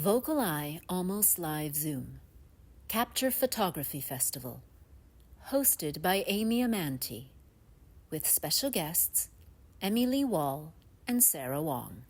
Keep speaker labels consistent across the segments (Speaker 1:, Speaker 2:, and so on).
Speaker 1: VocalEye Almost Live Zoom Capture Photography Festival, hosted by Amy Amantea, with special guests Emmy Wall and Sarah Wang.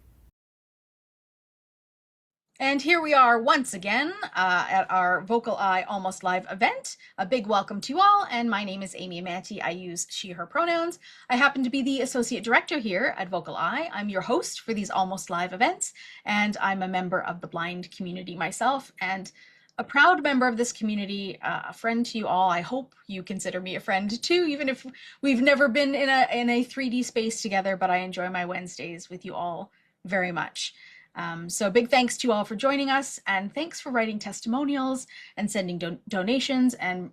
Speaker 2: And here we are once again at our VocalEye Almost Live event. A big welcome to you all, and my name is Amy Amantea. I use she, her pronouns. I happen to be the Associate Director here at VocalEye. I'm your host for these Almost Live events, and I'm a member of the blind community myself, and a proud member of this community, a friend to you all. I hope you consider me a friend too, even if we've never been in a 3D space together, but I enjoy my Wednesdays with you all very much. So big thanks to you all for joining us, and thanks for writing testimonials and sending donations and,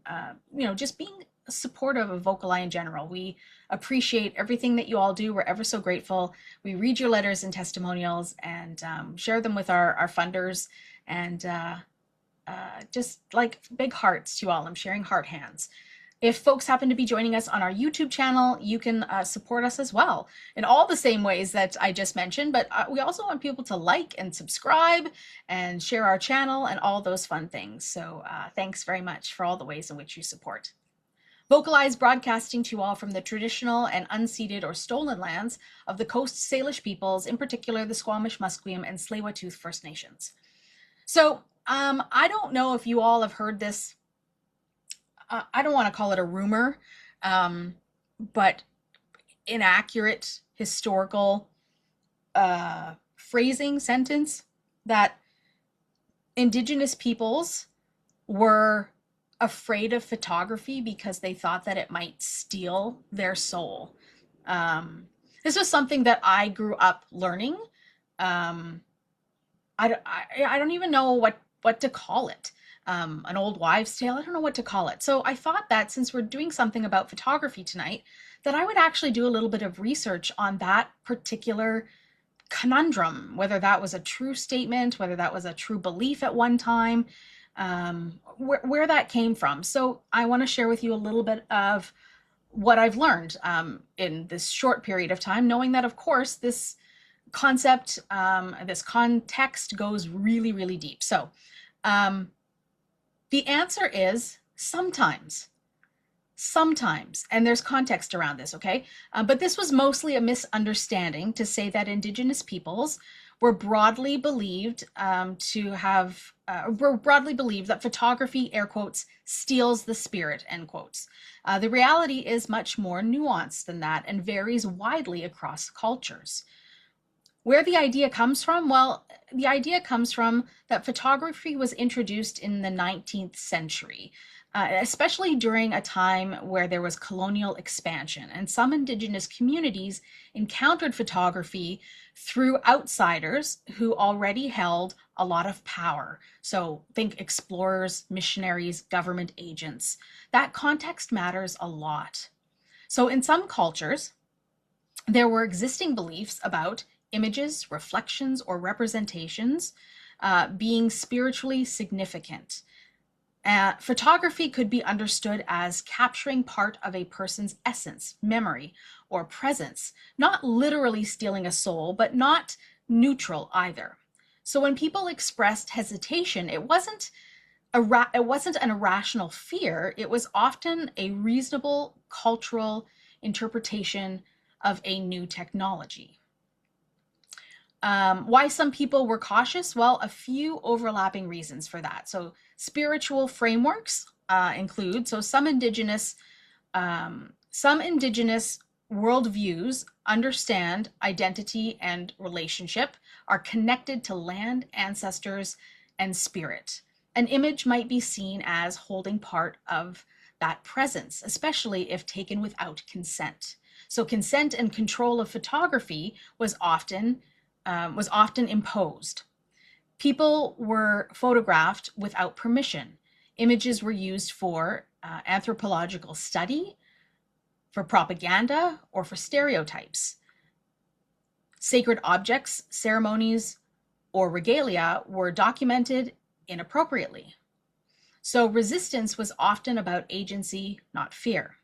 Speaker 2: just being supportive of VocalEye in general. We appreciate everything that you all do. We're ever so grateful. We read your letters and testimonials and share them with our funders, and just like big hearts to you all. I'm sharing heart hands. If folks happen to be joining us on our YouTube channel, you can support us as well in all the same ways that I just mentioned, but we also want people to like and subscribe and share our channel and all those fun things. So thanks very much for all the ways in which you support. VocalEye is broadcasting to you all from the traditional and unceded or stolen lands of the Coast Salish peoples, in particular the Squamish, Musqueam, and Tsleil-Waututh First Nations. So I don't know if you all have heard this. I don't want to call it a rumor, but inaccurate historical phrasing sentence that Indigenous peoples were afraid of photography because they thought that it might steal their soul. This was something that I grew up learning. I don't even know what to call it. An old wives' tale. I don't know what to call it. So I thought that since we're doing something about photography tonight, that I would actually do a little bit of research on that particular conundrum, whether that was a true statement, whether that was a true belief at one time, where that came from. So I want to share with you a little bit of what I've learned in this short period of time, knowing that, of course, this concept, this context goes really, really deep. So the answer is sometimes, and there's context around this, okay? But this was mostly a misunderstanding to say that Indigenous peoples were broadly believed that photography, air quotes, steals the spirit, end quotes. The reality is much more nuanced than that and varies widely across cultures. Where the idea comes from? Well, the idea comes from that photography was introduced in the 19th century, especially during a time where there was colonial expansion, and some Indigenous communities encountered photography through outsiders who already held a lot of power. So think explorers, missionaries, government agents. That context matters a lot. So in some cultures, there were existing beliefs about images, reflections, or representations being spiritually significant. Photography could be understood as capturing part of a person's essence, memory, or presence, not literally stealing a soul, but not neutral either. So when people expressed hesitation, it wasn't an irrational fear. It was often a reasonable cultural interpretation of a new technology. Why some people were cautious? Well, a few overlapping reasons for that. So spiritual frameworks include, some indigenous worldviews understand identity and relationship, are connected to land, ancestors, and spirit. An image might be seen as holding part of that presence, especially if taken without consent. So consent and control of photography was often imposed. People were photographed without permission. Images were used for anthropological study, for propaganda, or for stereotypes. Sacred objects, ceremonies, or regalia were documented inappropriately. So resistance was often about agency, not fear.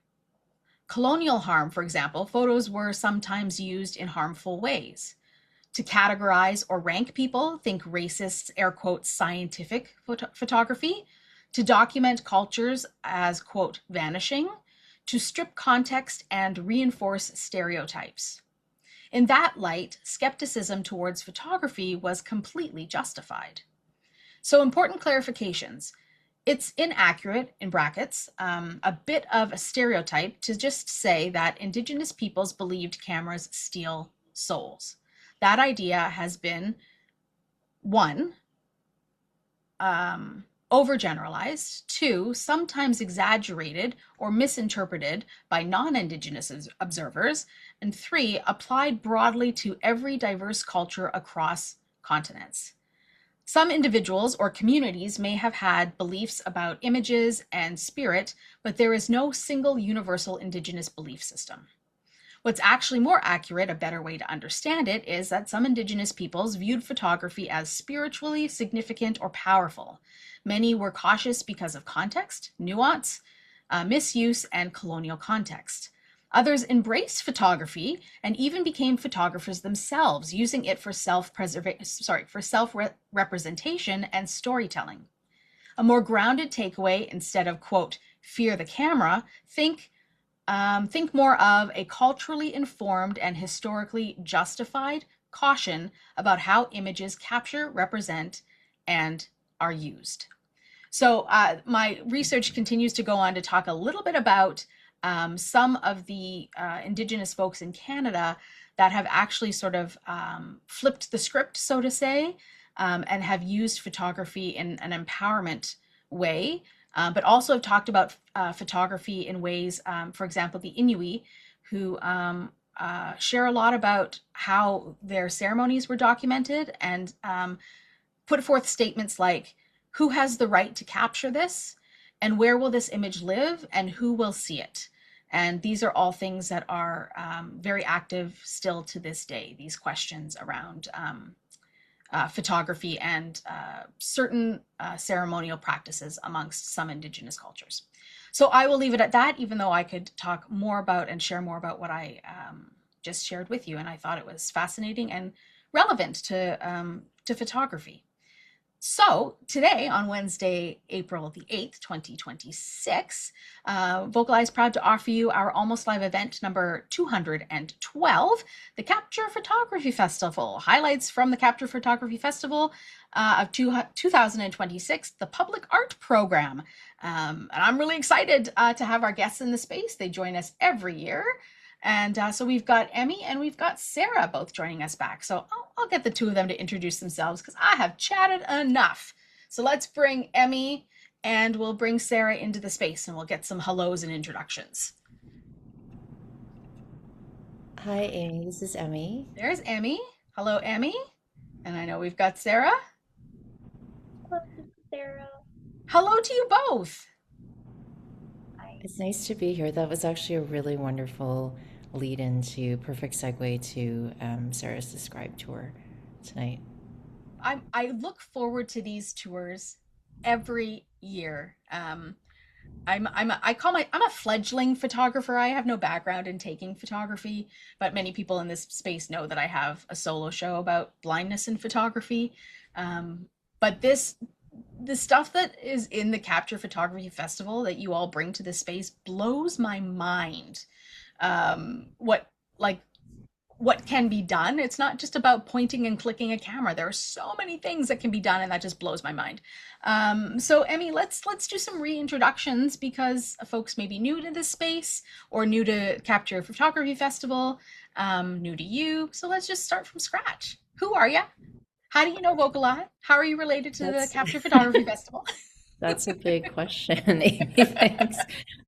Speaker 2: Colonial harm, for example, photos were sometimes used in harmful ways. to categorize or rank people, think racist, air quotes, scientific photography, to document cultures as, quote, vanishing, to strip context and reinforce stereotypes. In that light, skepticism towards photography was completely justified. So important clarifications. It's inaccurate, in brackets, a bit of a stereotype to just say that Indigenous peoples believed cameras steal souls. That idea has been, one, overgeneralized, two, sometimes exaggerated or misinterpreted by non-Indigenous observers, and three, applied broadly to every diverse culture across continents. Some individuals or communities may have had beliefs about images and spirit, but there is no single universal Indigenous belief system. What's actually more accurate, a better way to understand it, is that some Indigenous peoples viewed photography as spiritually significant or powerful. Many were cautious because of context, nuance, misuse, and colonial context. Others embraced photography and even became photographers themselves, using it for self-representation and storytelling. A more grounded takeaway, instead of, quote, fear the camera, think more of a culturally informed and historically justified caution about how images capture, represent, and are used. So my research continues to go on to talk a little bit about some of the Indigenous folks in Canada that have actually sort of flipped the script, so to say, and have used photography in an empowerment way, but also have talked about photography in ways, for example, the Inuit, who share a lot about how their ceremonies were documented and put forth statements like, who has the right to capture this? And where will this image live? And who will see it? And these are all things that are very active still to this day, these questions around photography and certain ceremonial practices amongst some Indigenous cultures. So I will leave it at that, even though I could talk more about and share more about what I just shared with you. And I thought it was fascinating and relevant to photography. So today, on Wednesday, April the 8th, 2026, VocalEye is proud to offer you our Almost Live event number 212, the Capture Photography Festival. Highlights from the Capture Photography Festival of 2026, the Public Art Program. And I'm really excited to have our guests in the space. They join us every year. And so we've got Emmy and we've got Sarah both joining us back. So I'll get the two of them to introduce themselves because I have chatted enough. So let's bring Emmy and we'll bring Sarah into the space and we'll get some hellos and introductions.
Speaker 3: Hi, Amy. This is Emmy.
Speaker 2: There's Emmy. Hello, Emmy. And I know we've got Sarah.
Speaker 4: Hello, Sarah.
Speaker 2: Hello to you both.
Speaker 3: It's nice to be here. That was actually a really wonderful lead into perfect segue to Sarah's Describe tour tonight.
Speaker 2: I look forward to these tours every year. I'm a fledgling photographer. I have no background in taking photography, but many people in this space know that I have a solo show about blindness in photography. But the stuff that is in the Capture Photography Festival that you all bring to this space blows my mind. What can be done. It's not just about pointing and clicking a camera. There are so many things that can be done, and that just blows my mind. So Emmy, let's do some reintroductions because folks may be new to this space or new to Capture Photography Festival, new to you. So let's just start from scratch. Who are you? How do you know VocalEye? How are you related to the Capture Photography Festival?
Speaker 3: That's a big question, Amy. Thanks.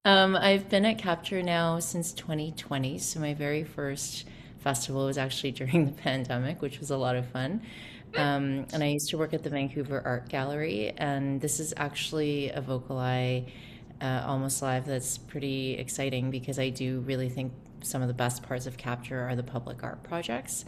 Speaker 3: I've been at Capture now since 2020. So my very first festival was actually during the pandemic, which was a lot of fun. And I used to work at the Vancouver Art Gallery. And this is actually a VocalEye Almost Live that's pretty exciting because I do really think some of the best parts of Capture are the public art projects.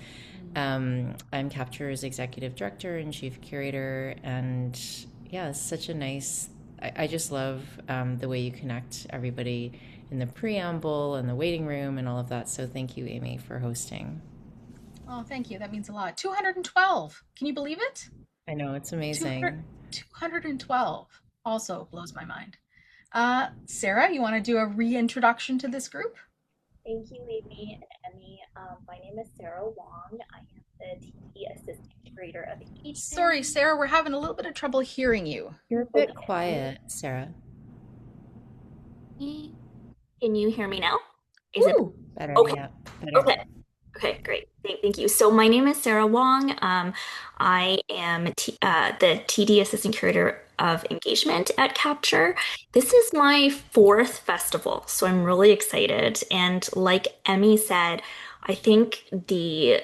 Speaker 3: I'm Capture's executive director and chief curator, and yeah, it's such a nice, I just love the way you connect everybody in the preamble and the waiting room and all of that. So thank you, Amy, for hosting.
Speaker 2: Oh, thank you. That means a lot. 212. Can you believe it?
Speaker 3: I know, it's
Speaker 2: 200,
Speaker 3: amazing.
Speaker 2: 212 also blows my mind. Sarah, you want to do a reintroduction to this group?
Speaker 4: Thank you, Amy and Emmy. My name is Sarah Wang. I am the TD Assistant Curator of
Speaker 2: Sorry,
Speaker 4: Engagement.
Speaker 2: Sarah, we're having a little bit of trouble hearing you.
Speaker 3: You're a bit
Speaker 4: Okay.
Speaker 3: quiet, Sarah.
Speaker 4: Can you hear me now? Is it
Speaker 2: Ooh,
Speaker 3: Better,
Speaker 4: okay?
Speaker 3: yeah, better.
Speaker 4: Okay. Okay, great. Thank you. So my name is Sarah Wong. I am the TD Assistant Curator of Engagement at Capture. This is my fourth festival, so I'm really excited. And like Emmy said, I think the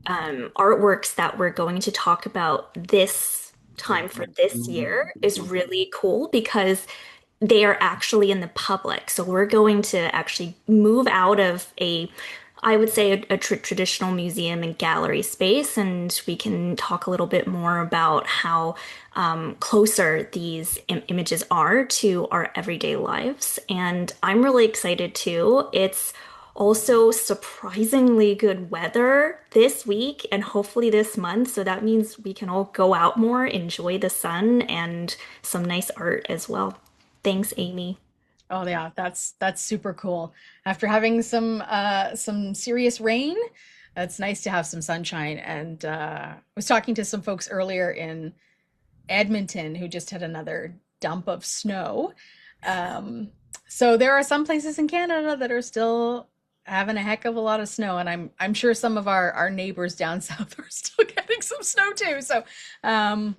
Speaker 4: artworks that we're going to talk about this time for this year is really cool because they are actually in the public. So we're going to actually move out of I would say, a traditional museum and gallery space, and we can talk a little bit more about how closer these images are to our everyday lives. And I'm really excited too. It's also surprisingly good weather this week and hopefully this month. So that means we can all go out more, enjoy the sun, and some nice art as well. Thanks, Amy.
Speaker 2: oh yeah, that's super cool. After having some serious rain, it's nice to have some sunshine. And I was talking to some folks earlier in Edmonton who just had another dump of snow. Um, so there are some places in Canada that are still having a heck of a lot of snow, and I'm sure some of our neighbors down south are still getting some snow too. So um,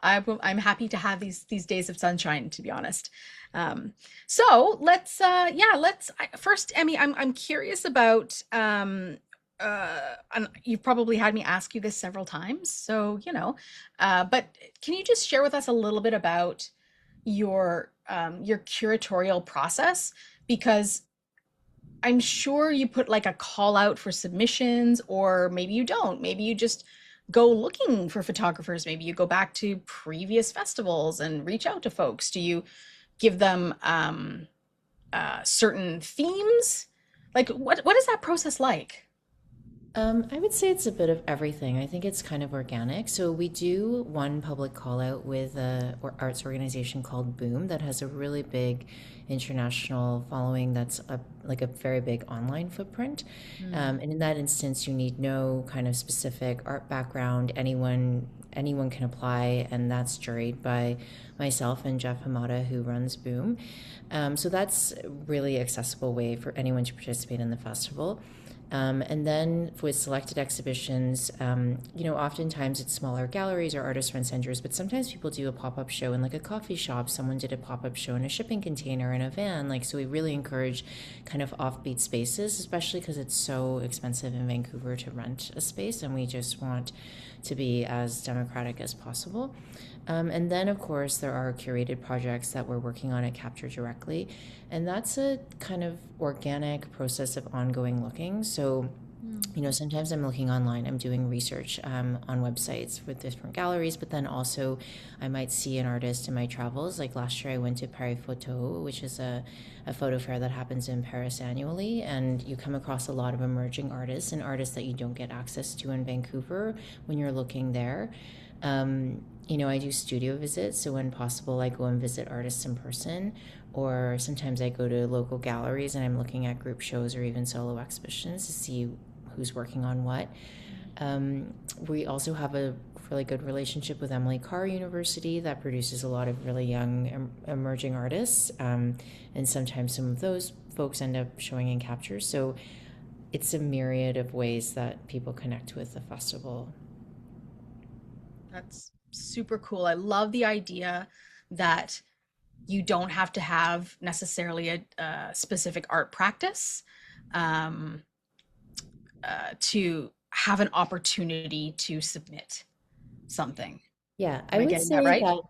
Speaker 2: I'm happy to have these days of sunshine, to be honest. So let's yeah, first, Emmy, I'm curious about and you've probably had me ask you this several times, so but can you just share with us a little bit about your curatorial process? Because I'm sure you put like a call out for submissions, or maybe you don't. Maybe you just go looking for photographers. Maybe you go back to previous festivals and reach out to folks. Do you give them certain themes? Like what is that process like?
Speaker 3: I would say it's a bit of everything. I think it's kind of organic. So we do one public call out with a arts organization called Boom that has a really big international following. That's like a very big online footprint. And in that instance, you need no kind of specific art background. Anyone can apply, and that's juried by myself and Jeff Hamada, who runs Boom. So that's a really accessible way for anyone to participate in the festival. And then with selected exhibitions, oftentimes it's smaller galleries or artist run centers, but sometimes people do a pop-up show in like a coffee shop. Someone did a pop-up show in a shipping container in a van. So we really encourage kind of offbeat spaces, especially because it's so expensive in Vancouver to rent a space, and we just want to be as democratic as possible. And then, of course, there are curated projects that we're working on at Capture directly. And that's a kind of organic process of ongoing looking. So, sometimes I'm looking online, I'm doing research on websites with different galleries, but then also I might see an artist in my travels. Like last year, I went to Paris Photo, which is a photo fair that happens in Paris annually. And you come across a lot of emerging artists and artists that you don't get access to in Vancouver when you're looking there. I do studio visits, so when possible, I go and visit artists in person, or sometimes I go to local galleries and I'm looking at group shows or even solo exhibitions to see who's working on what. We also have a really good relationship with Emily Carr University that produces a lot of really young emerging artists, and sometimes some of those folks end up showing in Capture. So it's a myriad of ways that people connect with the festival.
Speaker 2: That's super cool. I love the idea that you don't have to have necessarily a specific art practice um, to have an opportunity to submit something.
Speaker 3: Yeah, I
Speaker 2: Am I
Speaker 3: would
Speaker 2: getting that
Speaker 3: say
Speaker 2: right?
Speaker 3: that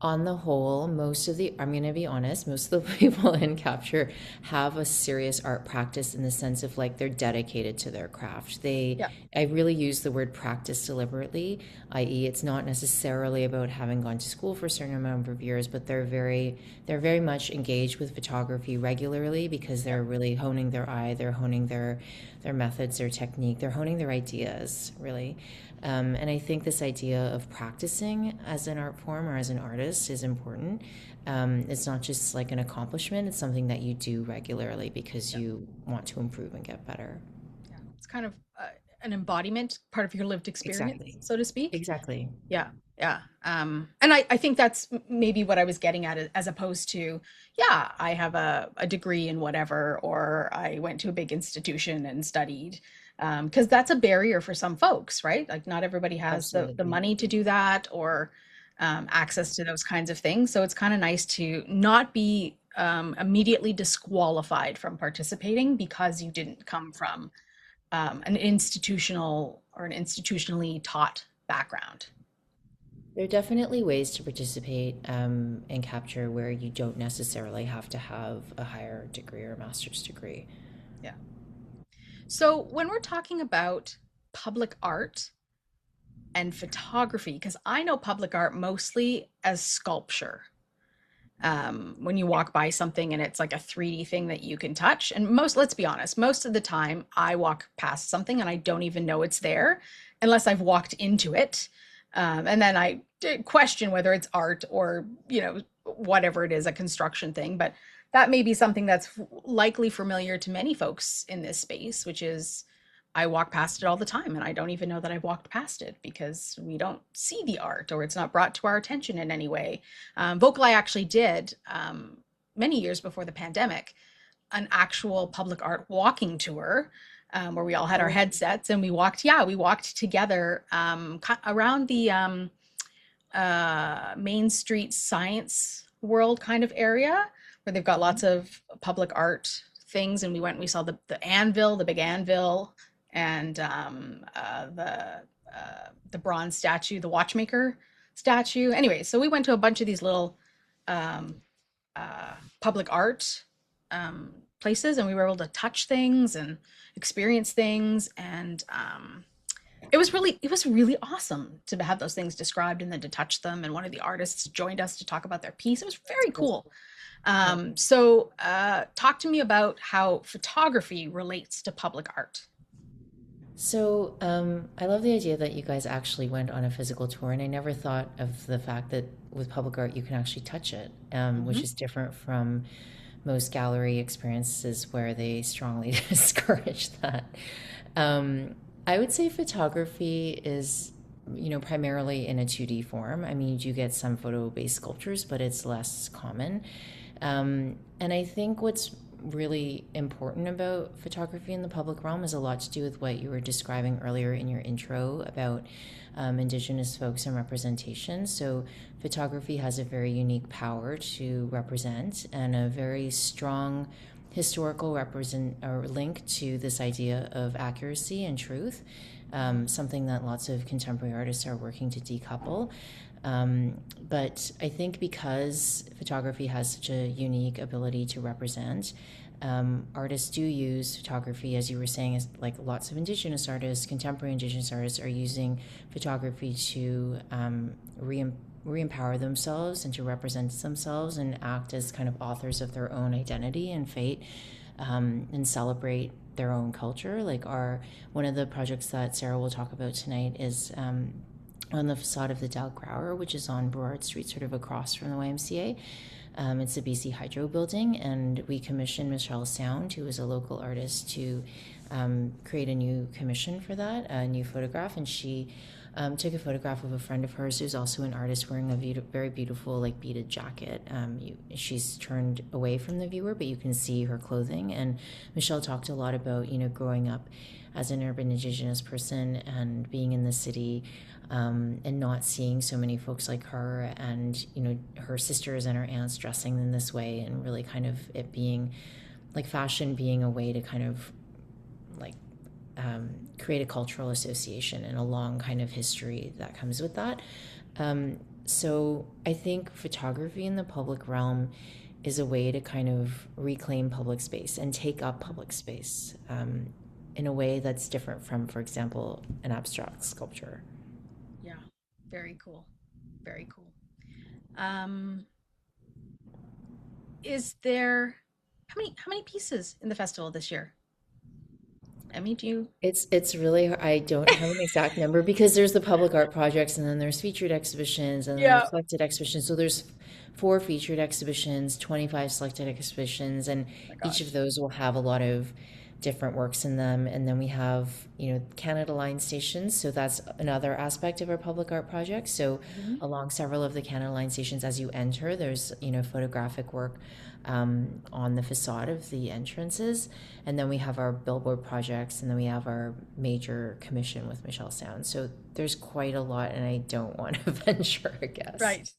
Speaker 3: on the whole, I'm going to be honest, most of the people in Capture have a serious art practice in the sense of like they're dedicated to their craft.
Speaker 2: Yeah.
Speaker 3: I really use the word practice deliberately, i.e., it's not necessarily about having gone to school for a certain amount of years, but they're very much engaged with photography regularly because they're really honing their eye, they're honing their methods, their technique. They're honing their ideas, really. And I think this idea of practicing as an art form or as an artist is important. It's not just like an accomplishment, it's something that you do regularly because you want to improve and get better.
Speaker 2: Yeah. It's kind of an embodiment, part of your lived experience,
Speaker 3: Exactly.
Speaker 2: so to speak.
Speaker 3: Exactly.
Speaker 2: Yeah. Yeah. And I think that's maybe what I was getting at, as opposed to, yeah, I have a degree in whatever, or I went to a big institution and studied. Because that's a barrier for some folks, right? Like not everybody has the
Speaker 3: Absolutely.
Speaker 2: money to do that, or access to those kinds of things. So it's kind of nice to not be immediately disqualified from participating because you didn't come from an institutional or an institutionally taught background.
Speaker 3: There are definitely ways to participate in capture where you don't necessarily have to have a higher degree or master's degree.
Speaker 2: Yeah. So when we're talking about public art and photography, because I know public art mostly as sculpture. When you walk by something and it's like a 3D thing that you can touch. And let's be honest, most of the time I walk past something and I don't even know it's there unless I've walked into it. And then I question whether it's art or, whatever it is, a construction thing. But that may be something that's likely familiar to many folks in this space, which is I walk past it all the time and I don't even know that I've walked past it because we don't see the art or it's not brought to our attention in any way. VocalEye actually did, many years before the pandemic, an actual public art walking tour, where we all had our headsets and we walked together around the Main Street Science World kind of area where they've got lots of public art things. And we went and we saw the anvil, the big anvil, and the bronze statue, the watchmaker statue. Anyway, so we went to a bunch of these little public art places, and we were able to touch things and experience things, and it was really awesome to have those things described and then to touch them. And one of the artists joined us to talk about their piece. It was very cool. So talk to me about how photography relates to public art.
Speaker 3: So I love the idea that you guys actually went on a physical tour, and I never thought of the fact that with public art you can actually touch it, which is different from most gallery experiences where they strongly discourage that. I would say photography is, primarily in a 2D form. I mean, you do get some photo-based sculptures, but it's less common. And I think what's really important about photography in the public realm is a lot to do with what you were describing earlier in your intro about Indigenous folks and representation. So photography has a very unique power to represent and a very strong historical link to this idea of accuracy and truth, something that lots of contemporary artists are working to decouple. But I think because photography has such a unique ability to represent, artists do use photography, as you were saying, as like lots of Indigenous artists, contemporary Indigenous artists are using photography to re-empower themselves and to represent themselves and act as kind of authors of their own identity and fate, and celebrate their own culture. Like one of the projects that Sarah will talk about tonight is on the facade of the Del Grauer, which is on Burrard Street, sort of across from the YMCA. It's a BC Hydro building, and we commissioned Michelle Sound, who is a local artist, to create a new commission for that, a new photograph. And she took a photograph of a friend of hers who's also an artist wearing a very beautiful like beaded jacket. She's turned away from the viewer, but you can see her clothing. And Michelle talked a lot about, growing up as an urban Indigenous person and being in the city, and not seeing so many folks like her and, her sisters and her aunts dressing in this way, and really kind of it being like fashion being a way to kind of like create a cultural association and a long kind of history that comes with that. So I think photography in the public realm is a way to kind of reclaim public space and take up public space in a way that's different from, for example, an abstract sculpture.
Speaker 2: Yeah, very cool. Very cool. Is there how many pieces in the festival this year? Emmy, do you?
Speaker 3: It's really I don't have an exact number because there's the public art projects and then there's featured exhibitions and then
Speaker 2: Yeah.
Speaker 3: there's selected exhibitions. So there's four featured exhibitions, 25 selected exhibitions, and
Speaker 2: Oh my
Speaker 3: each of
Speaker 2: gosh.
Speaker 3: those will have a lot of different works in them. And then we have, Canada Line stations. So that's another aspect of our public art project. So
Speaker 2: Mhm.
Speaker 3: along several of the Canada Line stations, as you enter, there's, photographic work on the facade of the entrances. And then we have our billboard projects, and then we have our major commission with Michelle Sound. So there's quite a lot, and I don't want to venture a guess.
Speaker 2: Right.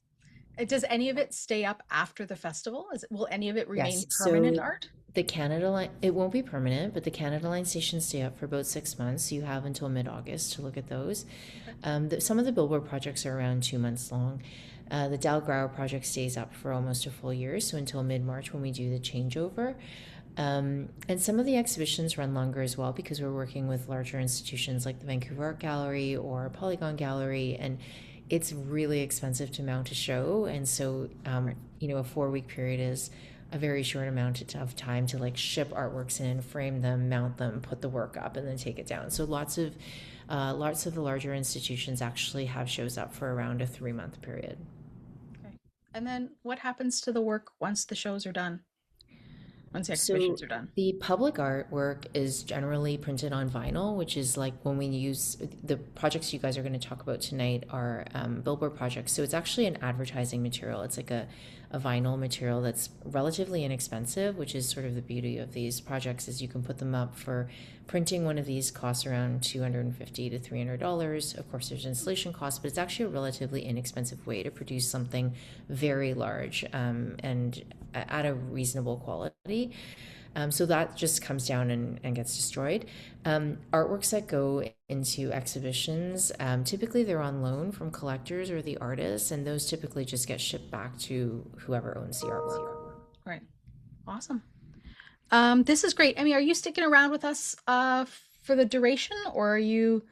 Speaker 2: Does any of it stay up after the festival? Will any of it remain
Speaker 3: Yes,
Speaker 2: permanent
Speaker 3: so
Speaker 2: art?
Speaker 3: the Canada Line, it won't be permanent, but the Canada Line stations stay up for about 6 months. So you have until mid-August to look at those. Some of the billboard projects are around 2 months long. The Dal Grau project stays up for almost a full year, so until mid-March when we do the changeover. And some of the exhibitions run longer as well because we're working with larger institutions like the Vancouver Art Gallery or Polygon Gallery, and it's really expensive to mount a show. And so,
Speaker 2: Right.
Speaker 3: a 4 week period is a very short amount of time to like ship artworks in, frame them, mount them, put the work up, and then take it down. So lots of the larger institutions actually have shows up for around a 3 month period.
Speaker 2: Okay. And then what happens to the work once the shows are done? Once the
Speaker 3: So
Speaker 2: exhibitions are done?
Speaker 3: the public artwork is generally printed on vinyl, which is like when we use the projects you guys are going to talk about tonight are billboard projects. So it's actually an advertising material. It's like a vinyl material that's relatively inexpensive, which is sort of the beauty of these projects is you can put them up for printing one of these costs around $250 to $300. Of course, there's installation costs, but it's actually a relatively inexpensive way to produce something very large and at a reasonable quality. So that just comes down and gets destroyed. Artworks that go into exhibitions, typically they're on loan from collectors or the artists, and those typically just get shipped back to whoever owns the artwork.
Speaker 2: Right. Awesome. This is great. Emmy, are you sticking around with us for the duration, or are you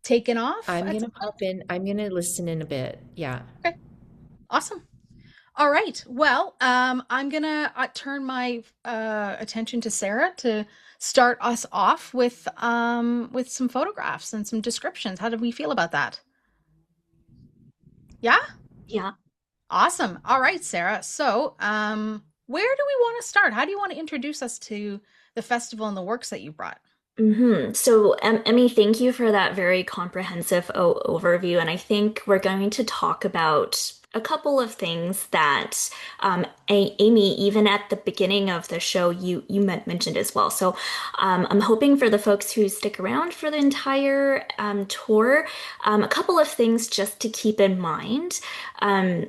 Speaker 2: taking off
Speaker 3: I'm
Speaker 2: at
Speaker 3: gonna
Speaker 2: some point?
Speaker 3: pop in. I'm gonna listen in a bit. Yeah.
Speaker 2: Okay. Awesome. All right. Well, I'm gonna turn my attention to Sarah to start us off with some photographs and some descriptions. How do we feel about that? Yeah?
Speaker 4: Yeah.
Speaker 2: Awesome. All right, Sarah. So, where do we want to start? How do you want to introduce us to the festival and the works that you brought?
Speaker 4: So, Emmy, thank you for that very comprehensive overview. And I think we're going to talk about a couple of things that Amy, even at the beginning of the show, you mentioned as well. So, I'm hoping for the folks who stick around for the entire tour, a couple of things just to keep in mind. Um,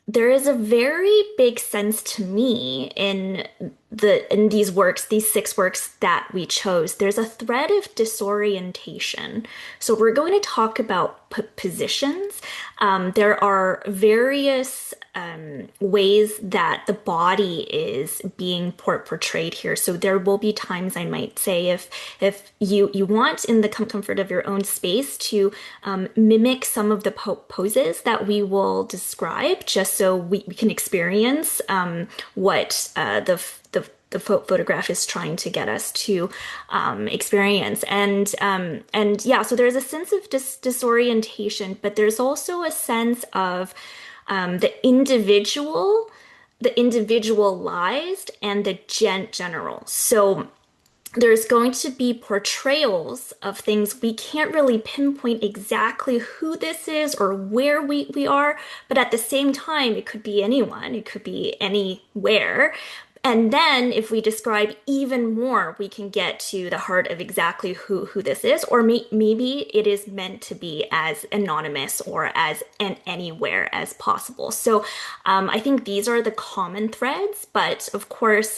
Speaker 4: there is a very big sense to me in these works, these six works that we chose. There's a thread of disorientation. So we're going to talk about positions. There are various ways that the body is being portrayed here. So there will be times I might say if you want in the comfort of your own space to mimic some of the poses that we will describe, just so we can experience what the photograph is trying to get us to experience. And yeah, so there's a sense of disorientation, but there's also a sense of the individualized and the general. So there's going to be portrayals of things we can't really pinpoint exactly who this is or where we are, but at the same time, it could be anyone, it could be anywhere. And then if we describe even more, we can get to the heart of exactly who this is, or maybe it is meant to be as anonymous or as anywhere as possible. So I think these are the common threads, but of course,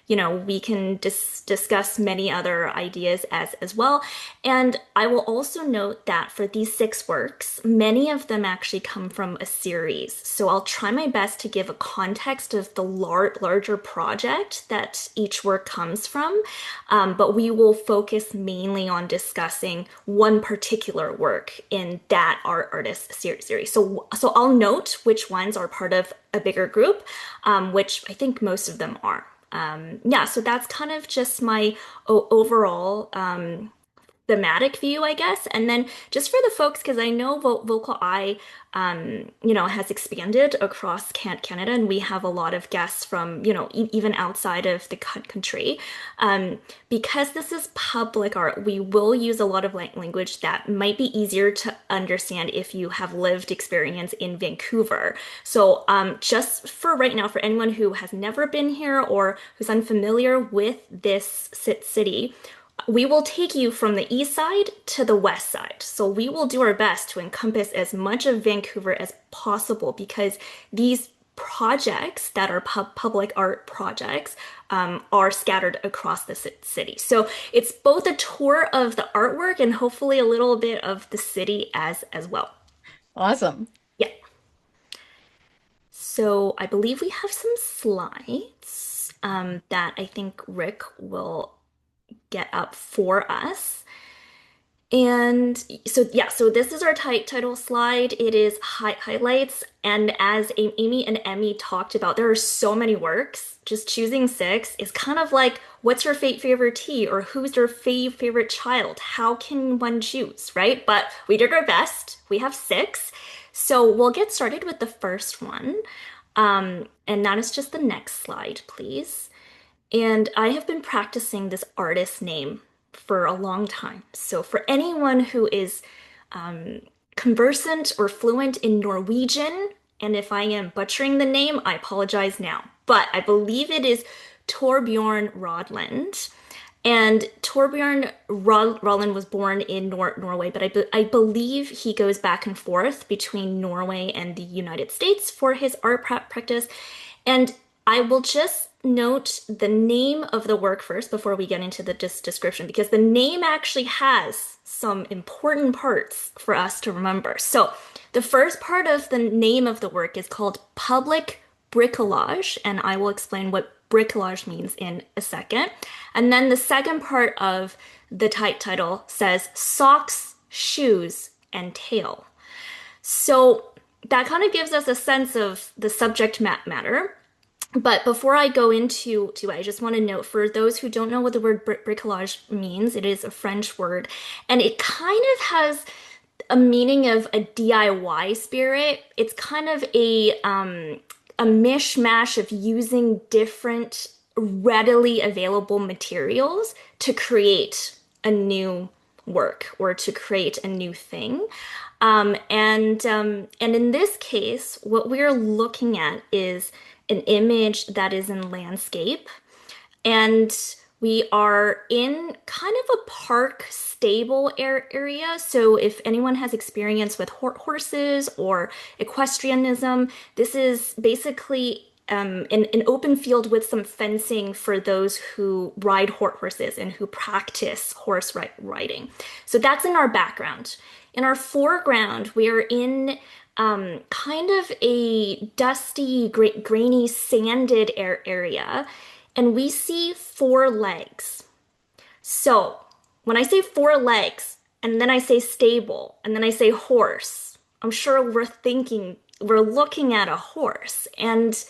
Speaker 4: we can discuss many other ideas as well. And I will also note that for these six works, many of them actually come from a series. So I'll try my best to give a context of the larger project that each work comes from, but we will focus mainly on discussing one particular work in that artist series. So I'll note which ones are part of a bigger group, which I think most of them are. Yeah, so that's kind of just my overall thematic view, I guess. And then just for the folks, because I know VocalEye, has expanded across Canada, and we have a lot of guests from, even outside of the country. Because this is public art, we will use a lot of language that might be easier to understand if you have lived experience in Vancouver. So just for right now, for anyone who has never been here or who's unfamiliar with this city, we will take you from the east side to the west side. So we will do our best to encompass as much of Vancouver as possible, because these projects that are public art projects are scattered across the city. So it's both a tour of the artwork and hopefully a little bit of the city as well.
Speaker 2: Awesome.
Speaker 4: Yeah. So I believe we have some slides that I think Rick will get up for us. And so, yeah, so this is our title slide. It is highlights. And as Amy and Emmy talked about, there are so many works. Just choosing 6 is kind of like, what's your favorite tea, or who's your favorite child? How can one choose, right? But we did our best. We have 6. So we'll get started with the first one. And that is just the next slide, please. And I have been practicing this artist name for a long time. So for anyone who is conversant or fluent in Norwegian, and if I am butchering the name, I apologize now. But I believe it is Torbjørn Rødland. And Torbjørn Rødland was born in Norway, but I believe he goes back and forth between Norway and the United States for his art practice. And I will just note the name of the work first before we get into the description, because the name actually has some important parts for us to remember. So the first part of the name of the work is called Public Bricolage, and I will explain what bricolage means in a second. And then the second part of the title says socks, shoes, and tail. So that kind of gives us a sense of the subject matter. But before I go into it, I just want to note, for those who don't know what the word bricolage means, it is a French word, and it kind of has a meaning of a DIY spirit. It's kind of a mishmash of using different readily available materials to create a new work or to create a new thing. And in this case, what we're looking at is an image that is in landscape, and we are in kind of a park stable area. So if anyone has experience with horses or equestrianism, this is basically an open field with some fencing for those who ride horses and who practice horse riding. So that's in our background. In our foreground, we are in kind of a dusty, grainy, sanded area, and we see 4 legs. So when I say 4 legs, and then I say stable, and then I say horse, I'm sure we're looking at a horse, and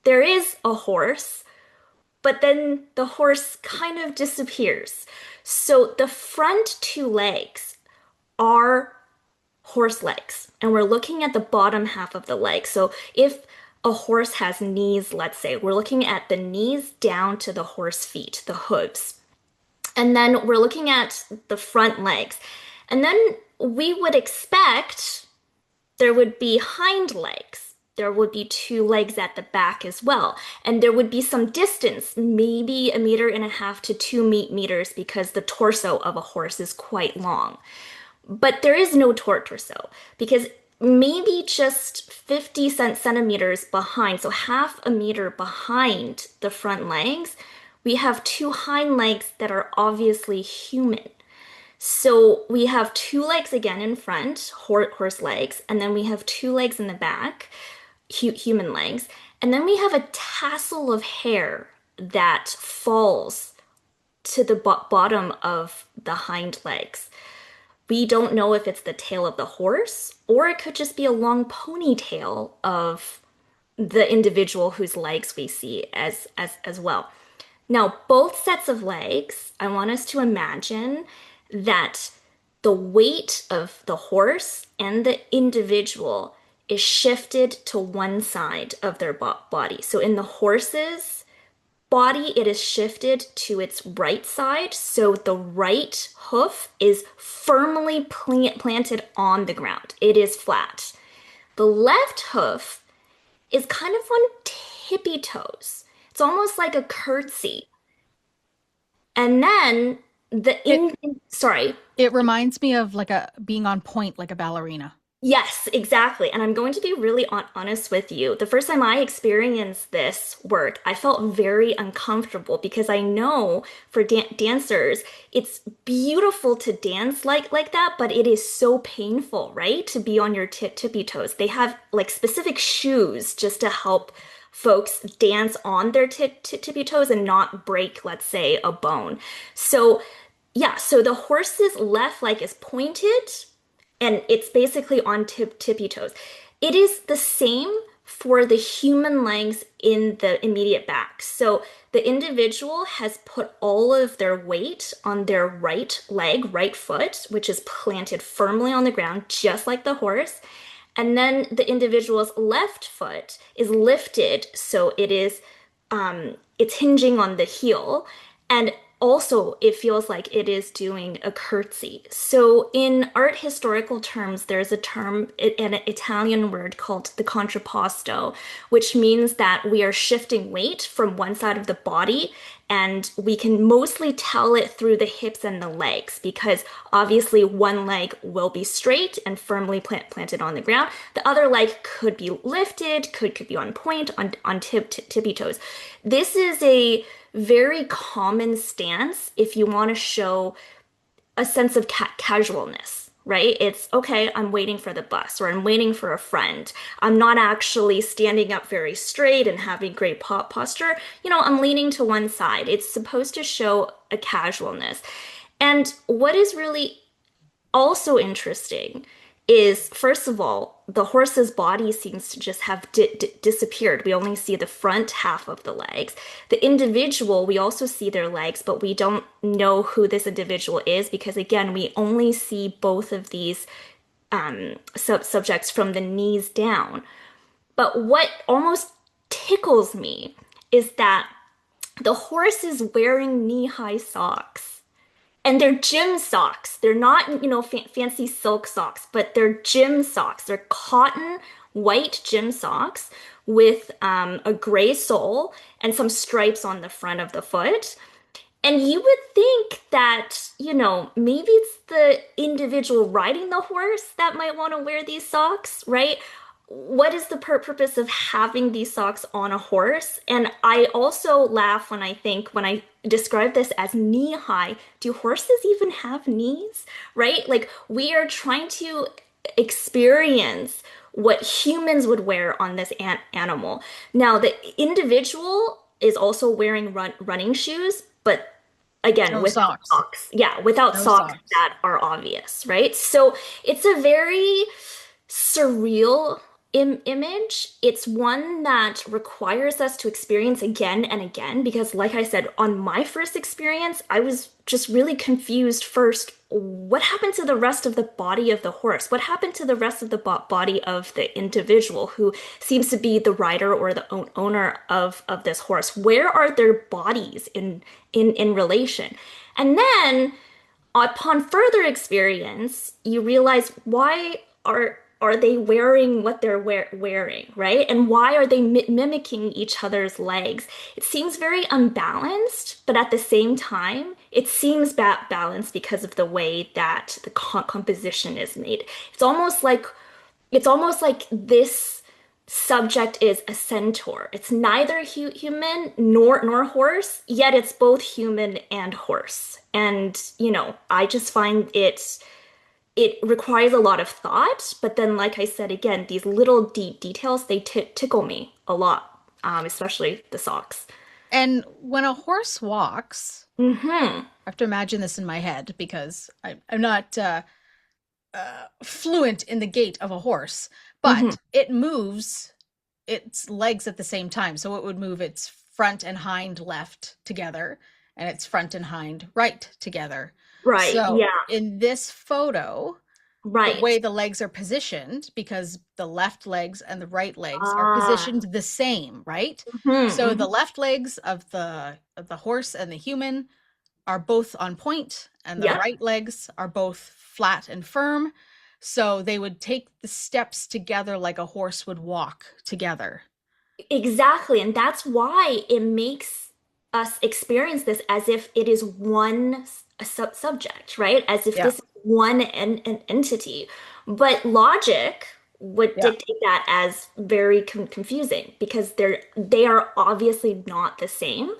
Speaker 4: there is a horse, but then the horse kind of disappears. So the front 2 legs are horse legs, and we're looking at the bottom half of the leg. So if a horse has knees, let's say, we're looking at the knees down to the horse feet, the hooves. And then we're looking at the front legs. And then we would expect there would be hind legs. There would be 2 legs at the back as well. And there would be some distance, maybe 1.5 meters to 2 meters, because the torso of a horse is quite long. But there is no torso, because maybe just 50 centimeters behind, so 0.5 meter behind the front legs, we have 2 hind legs that are obviously human. So we have 2 legs again in front, horse legs, and then we have 2 legs in the back, human legs, and then we have a tassel of hair that falls to the bottom of the hind legs. We don't know if it's the tail of the horse, or it could just be a long ponytail of the individual whose legs we see as well. Now, both sets of legs, I want us to imagine that the weight of the horse and the individual is shifted to one side of their body. So in the horse's body, it is shifted to its right side. So the right hoof is firmly planted on the ground. It is flat. The left hoof is kind of on tippy toes. It's almost like a curtsy. And then sorry.
Speaker 2: It reminds me of like being on point like a ballerina.
Speaker 4: Yes, exactly. And I'm going to be really honest with you. The first time I experienced this work, I felt very uncomfortable because I know for dancers, it's beautiful to dance like that, but it is so painful, right? To be on your tippy toes. They have like specific shoes just to help folks dance on their tippy toes and not break, let's say, a bone. So, yeah, so the horse's left leg is pointed and it's basically on tippy toes. It is the same for the human legs in the immediate back. So the individual has put all of their weight on their right leg, right foot, which is planted firmly on the ground, just like the horse. And then the individual's left foot is lifted, so it's hinging on the heel. And also, it feels like it is doing a curtsy. So in art historical terms, there's a term, an Italian word called the contrapposto, which means that we are shifting weight from one side of the body, and we can mostly tell it through the hips and the legs, because obviously one leg will be straight and firmly planted on the ground. The other leg could be lifted, could be on point, on tippy toes. This is a very common stance if you want to show a sense of casualness, right? It's okay, I'm waiting for the bus, or I'm waiting for a friend. I'm not actually standing up very straight and having great posture. I'm leaning to one side. It's supposed to show a casualness. And what is really also interesting is, first of all, the horse's body seems to just have disappeared. We only see the front half of the legs. The individual, we also see their legs, but we don't know who this individual is because, again, we only see both of these subjects from the knees down. But what almost tickles me is that the horse is wearing knee-high socks. And they're gym socks. They're not, fancy silk socks, but they're gym socks. They're cotton white gym socks with a gray sole and some stripes on the front of the foot. And you would think that, maybe it's the individual riding the horse that might want to wear these socks, right? What is the purpose of having these socks on a horse? And I also laugh when I describe this as knee high. Do horses even have knees, right? Like, we are trying to experience what humans would wear on this animal. Now, the individual is also wearing running shoes, but again, without socks. Yeah, without socks that are obvious, right? So it's a very surreal image. It's one that requires us to experience again and again, because like I said, on my first experience, I was just really confused first. What happened to the rest of the body of the horse? What happened to the rest of the body of the individual who seems to be the rider or the owner of this horse? Where are their bodies in relation? And then upon further experience, you realize, why are they wearing what they're wearing, right? And why are they mimicking each other's legs? It seems very unbalanced, but at the same time, it seems balanced because of the way that the composition is made. It's almost like this subject is a centaur. It's neither human nor horse, yet it's both human and horse. And, I just find it requires a lot of thought, but then, like I said, again, these little details, they tickle me a lot, especially the socks.
Speaker 2: And when a horse walks, I have to imagine this in my head because I'm not fluent in the gait of a horse, but it moves its legs at the same time. So it would move its front and hind left together, and it's front and hind right together.
Speaker 4: Right.
Speaker 2: So
Speaker 4: Yeah.
Speaker 2: in this photo, the
Speaker 4: Right.
Speaker 2: way the legs are positioned, because the left legs and the right legs are
Speaker 4: Ah.
Speaker 2: positioned the same, right? So the left legs of the horse and the human are both on point, and the
Speaker 4: Yeah.
Speaker 2: right legs are both flat and firm. So they would take the steps together like a horse would walk together.
Speaker 4: Exactly. And that's why it makes us experience this as if it is one subject, right? As if
Speaker 2: Yeah.
Speaker 4: this is one an entity. But logic would
Speaker 2: Yeah.
Speaker 4: dictate that as very confusing because they are obviously not the same.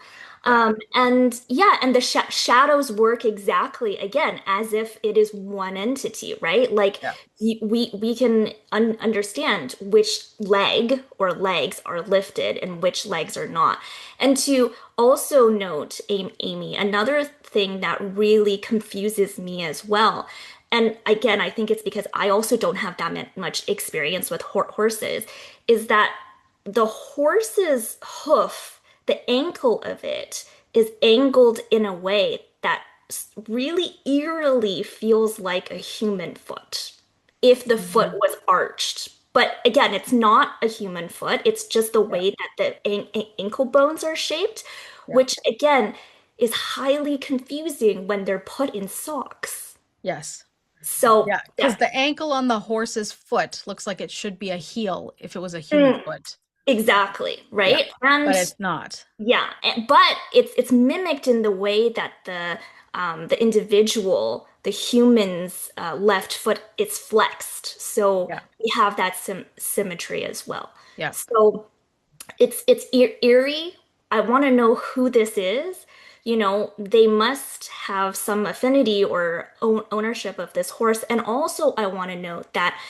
Speaker 4: And yeah, and the shadows work exactly again as if it is one entity, right? Like
Speaker 2: Yeah.
Speaker 4: we can understand which leg or legs are lifted and which legs are not. And to also note, Amy, another thing that really confuses me as well. And again, I think it's because I also don't have that much experience with horses, is that the horse's hoof, the ankle of it, is angled in a way that really eerily feels like a human foot if the foot was arched. But again, it's not a human foot. It's just the way that the ankle bones are shaped,
Speaker 2: Yeah.
Speaker 4: which again is highly confusing when they're put in socks.
Speaker 2: Yes.
Speaker 4: So
Speaker 2: Yeah, because the ankle on the horse's foot looks like it should be a heel if it was a human foot.
Speaker 4: exactly, right? And
Speaker 2: But it's not.
Speaker 4: yeah, but it's mimicked in the way that the individual, the human's left foot is flexed. So
Speaker 2: Yeah.
Speaker 4: we have that symmetry as well.
Speaker 2: Yeah.
Speaker 4: So it's eerie. I want to know who this is. You know, they must have some affinity or ownership of this horse. And also, I want to note that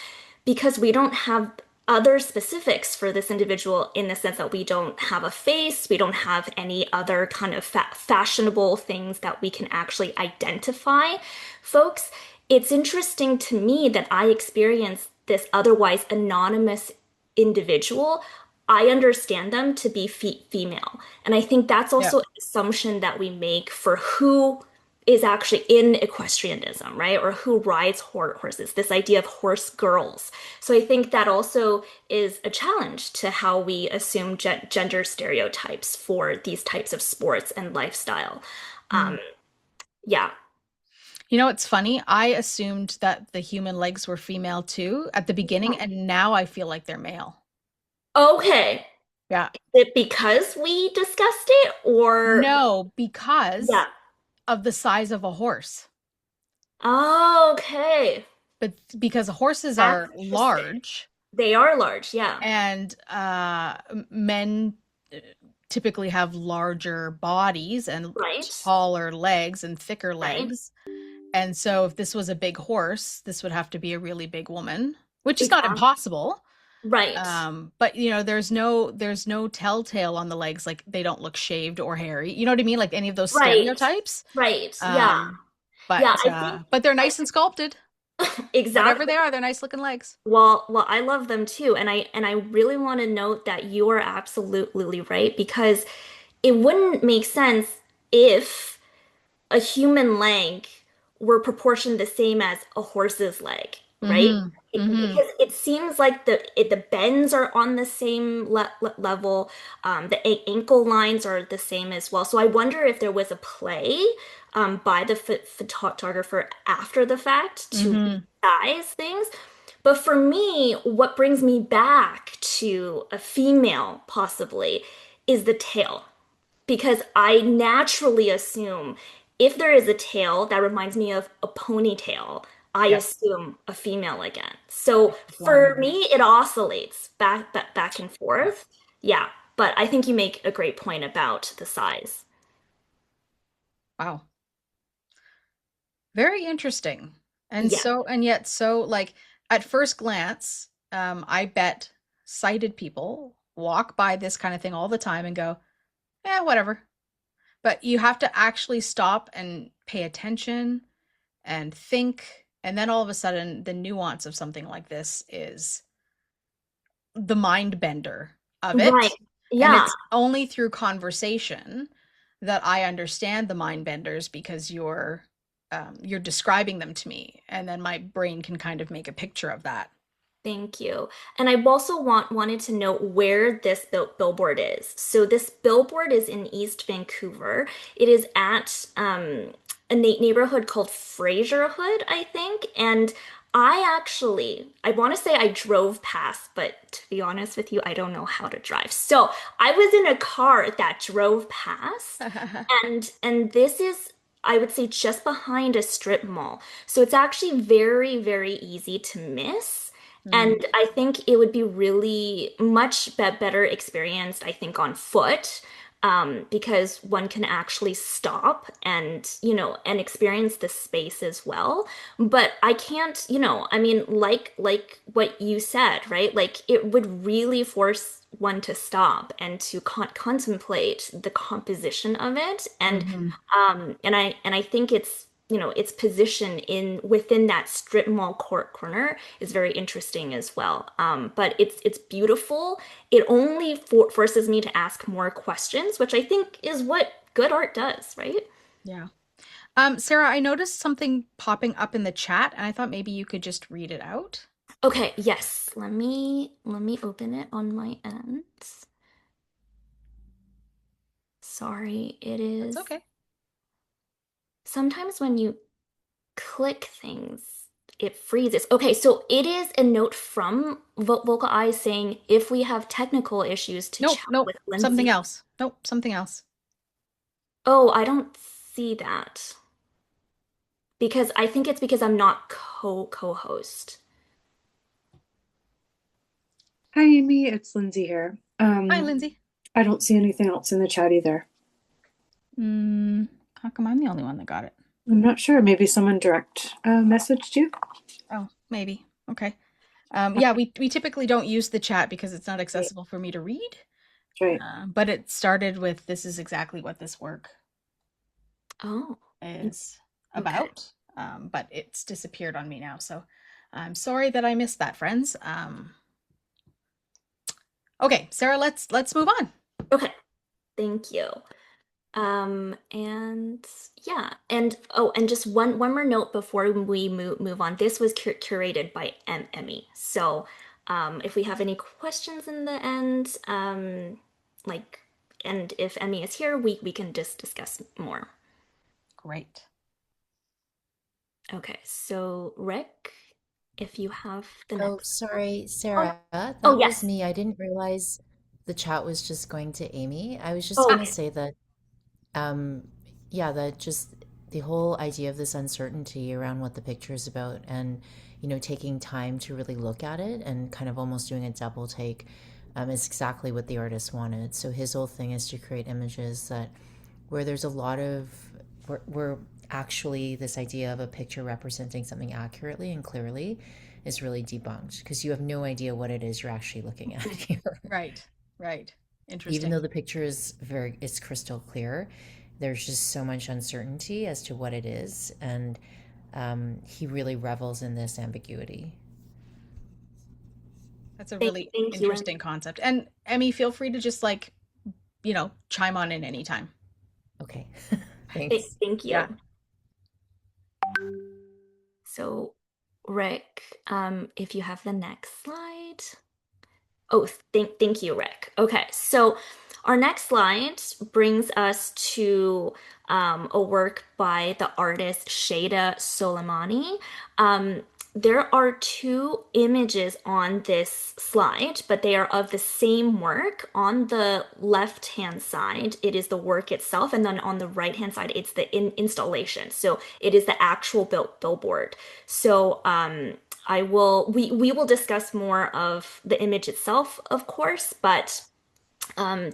Speaker 4: because we don't have other specifics for this individual in the sense that we don't have a face, we don't have any other kind of fashionable things that we can actually identify folks. It's interesting to me that I experienced this otherwise anonymous individual. I understand them to be female. And I think that's also an assumption that we make for who is actually in equestrianism, right? Or who rides horses, this idea of horse girls. So I think that also is a challenge to how we assume gender stereotypes for these types of sports and lifestyle. Yeah.
Speaker 2: You know, it's funny. I assumed that the human legs were female too at the beginning, and now I feel like they're male.
Speaker 4: Okay.
Speaker 2: Yeah.
Speaker 4: Is it because we discussed it or?
Speaker 2: No, because
Speaker 4: Yeah.
Speaker 2: of the size of a horse.
Speaker 4: Okay.
Speaker 2: But because horses
Speaker 4: That's
Speaker 2: are
Speaker 4: interesting.
Speaker 2: large,
Speaker 4: They are large, yeah.
Speaker 2: and men typically have larger bodies and
Speaker 4: Right.
Speaker 2: taller legs and thicker
Speaker 4: Right.
Speaker 2: legs. And so if this was a big horse, this would have to be a really big woman, which is not impossible.
Speaker 4: Right.
Speaker 2: But you know, there's no telltale on the legs, like they don't look shaved or hairy. You know what I mean? Like any of those
Speaker 4: Right.
Speaker 2: stereotypes.
Speaker 4: Right. Yeah.
Speaker 2: But
Speaker 4: Yeah, I think
Speaker 2: but they're nice and sculpted. Whatever
Speaker 4: exactly.
Speaker 2: they are, they're nice looking legs.
Speaker 4: Well, I love them too, and I really want to note that you are absolutely right because it wouldn't make sense if a human leg were proportioned the same as a horse's leg, right? Because it seems like the bends are on the same level, the ankle lines are the same as well. So I wonder if there was a play by the photographer after the fact to size things. But for me, what brings me back to a female possibly is the tail because I naturally assume if there is a tail that reminds me of a ponytail, I assume a female again. So for me, it oscillates back and forth. Yeah, but I think you make a great point about the size.
Speaker 2: Wow. Very interesting. And
Speaker 4: Yeah.
Speaker 2: yet so like at first glance, I bet sighted people walk by this kind of thing all the time and go, yeah, whatever. But you have to actually stop and pay attention and think. And then all of a sudden, the nuance of something like this is the mind bender of it.
Speaker 4: Right.
Speaker 2: And
Speaker 4: Yeah.
Speaker 2: it's only through conversation that I understand the mind benders because you're describing them to me, and then my brain can kind of make a picture of that.
Speaker 4: Thank you. And I also wanted to know where this billboard is. So this billboard is in East Vancouver. It is at a neighborhood called Fraserhood, I think. And I want to say I drove past, but to be honest with you, I don't know how to drive. So I was in a car that drove past, and this is, I would say, just behind a strip mall. So it's actually very, very easy to miss.
Speaker 2: Hmm.
Speaker 4: And I think it would be really much better experienced, I think, on foot, because one can actually stop and, and experience the space as well. But I can't, I mean, like what you said, right? Like it would really force one to stop and to contemplate the composition of it.
Speaker 2: Hmm.
Speaker 4: And I think its position in within that strip mall corner is very interesting as well. But it's beautiful. It only forces me to ask more questions, which I think is what good art does, right?
Speaker 2: Yeah. Sarah, I noticed something popping up in the chat, and I thought maybe you could just read it out.
Speaker 4: Okay, yes. Let me open it on my end. Sorry, it
Speaker 2: That's
Speaker 4: is
Speaker 2: okay.
Speaker 4: sometimes when you click things, it freezes. Okay, so it is a note from VocalEye saying if we have technical issues to
Speaker 2: Nope,
Speaker 4: chat
Speaker 2: nope,
Speaker 4: with
Speaker 2: something
Speaker 4: Lindsay.
Speaker 2: else. Nope, something else.
Speaker 4: Oh, I don't see that because I think it's because I'm not co-host.
Speaker 5: Hi, Amy. It's Lindsay here.
Speaker 2: Hi, Lindsay.
Speaker 5: I don't see anything else in the chat either.
Speaker 2: How come I'm the only one that got it?
Speaker 5: I'm not sure. Maybe someone direct messaged you.
Speaker 2: Oh, maybe. Okay. Yeah, we typically don't use the chat because it's not accessible for me to read.
Speaker 5: Right.
Speaker 2: But it started with this is exactly what this work
Speaker 4: Oh,
Speaker 2: is
Speaker 4: okay.
Speaker 2: about. But it's disappeared on me now, so I'm sorry that I missed that, friends. Okay, Sarah, let's move on.
Speaker 4: Okay. Thank you. And yeah, and oh, and just one more note before we move on. This was curated by Emmy. So, if we have any questions in the end, like, and if Emmy is here, we can just discuss more.
Speaker 2: Great.
Speaker 4: Okay, so Rick, if you have the
Speaker 3: Oh,
Speaker 4: next.
Speaker 3: sorry,
Speaker 4: Oh,
Speaker 3: Sarah.
Speaker 4: oh
Speaker 3: That was
Speaker 4: yes.
Speaker 3: me. I didn't realize the chat was just going to Amy. I was just
Speaker 4: Oh,
Speaker 3: gonna
Speaker 4: okay.
Speaker 3: say that, um, yeah, that just the whole idea of this uncertainty around what the picture is about and, taking time to really look at it and kind of almost doing a double take, is exactly what the artist wanted. So his whole thing is to create images that where there's a lot of where actually this idea of a picture representing something accurately and clearly is really debunked because you have no idea what it is you're actually looking at here.
Speaker 2: Right. Right.
Speaker 3: Even
Speaker 2: Interesting.
Speaker 3: though the picture is it's crystal clear, there's just so much uncertainty as to what it is, and he really revels in this ambiguity.
Speaker 2: That's a
Speaker 4: Thank,
Speaker 2: really
Speaker 4: thank you, Emmy.
Speaker 2: interesting concept. And Emmy, feel free to just chime on in anytime.
Speaker 3: Okay, thanks.
Speaker 4: Thank
Speaker 2: Yeah.
Speaker 4: you. So, Rick, if you have the next slide. Oh, thank you, Rick. Okay, so our next slide brings us to a work by the artist Sheida Soleimani. Um, there are two images on this slide, but they are of the same work. On the left-hand side, it is the work itself, and then on the right-hand side, it's the installation. So it is the actual billboard. So we will discuss more of the image itself, of course, but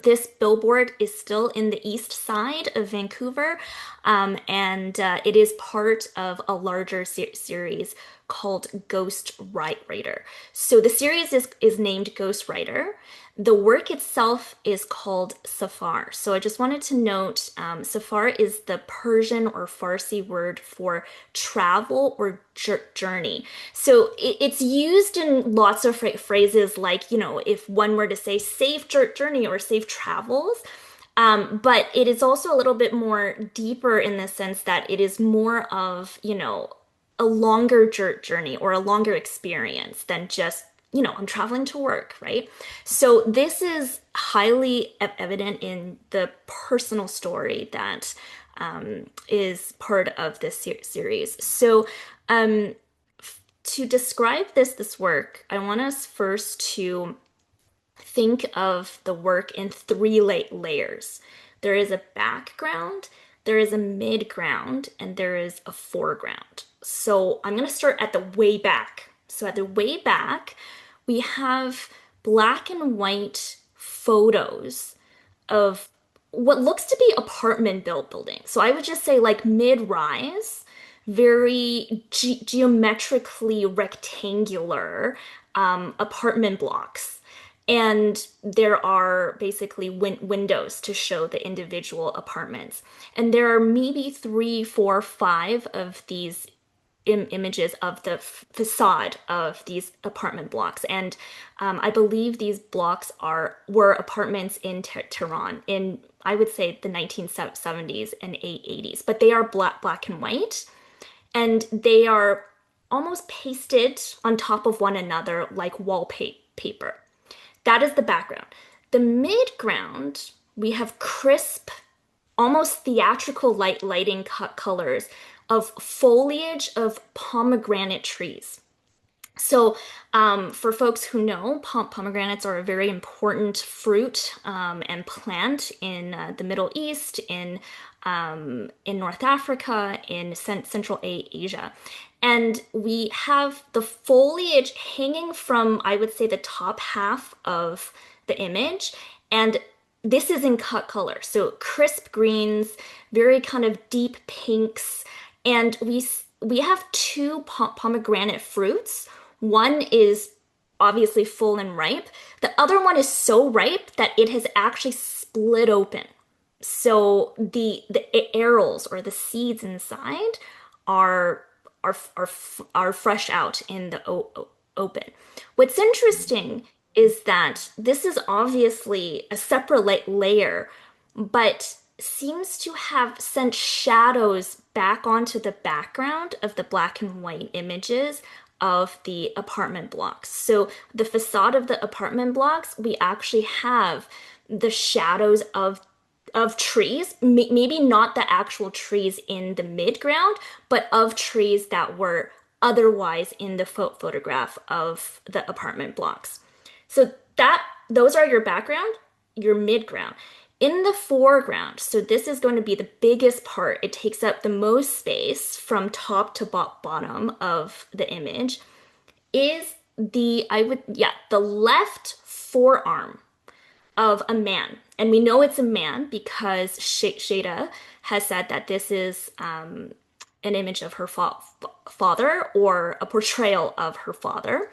Speaker 4: this billboard is still in the east side of Vancouver, and it is part of a larger series called Ghost Rider. So the series is named Ghost Rider. The work itself is called Safar. So I just wanted to note, Safar is the Persian or Farsi word for travel or journey. So it's used in lots of phrases like, if one were to say safe journey or safe travels. But it is also a little bit more deeper in the sense that it is more of, a longer journey or a longer experience than just, I'm traveling to work, right? So this is highly evident in the personal story that is part of this series. So to describe this work, I want us first to think of the work in three layers. There is a background, there is a midground, and there is a foreground. So I'm going to start at the way back. So at the way back, we have black and white photos of what looks to be apartment buildings. So I would just say like mid-rise, very geometrically rectangular apartment blocks. And there are basically windows to show the individual apartments. And there are maybe 3, 4, 5 of these images of the facade of these apartment blocks. And I believe these blocks were apartments in Tehran in, I would say, the 1970s and 80s. But they are black and white. And they are almost pasted on top of one another like wallpaper. That is the background. The midground, we have crisp, almost theatrical lighting colors of foliage of pomegranate trees. So for folks who know, pomegranates are a very important fruit and plant in the Middle East, in North Africa, in Central Asia. And we have the foliage hanging from, I would say, the top half of the image. And this is in cut color. So crisp greens, very kind of deep pinks. And we have 2 pomegranate fruits. One is obviously full and ripe. The other one is so ripe that it has actually split open. So the arils or the seeds inside are fresh out in the open. What's interesting is that this is obviously a separate layer, but seems to have sent shadows back onto the background of the black and white images of the apartment blocks. So the facade of the apartment blocks, we actually have the shadows of trees, maybe not the actual trees in the midground, but of trees that were otherwise in the photograph of the apartment blocks. So those are your background, your midground. In the foreground, so this is going to be the biggest part, it takes up the most space from top to bottom of the image, is the left forearm of a man. And we know it's a man because Sheida has said that this is an image of her father or a portrayal of her father.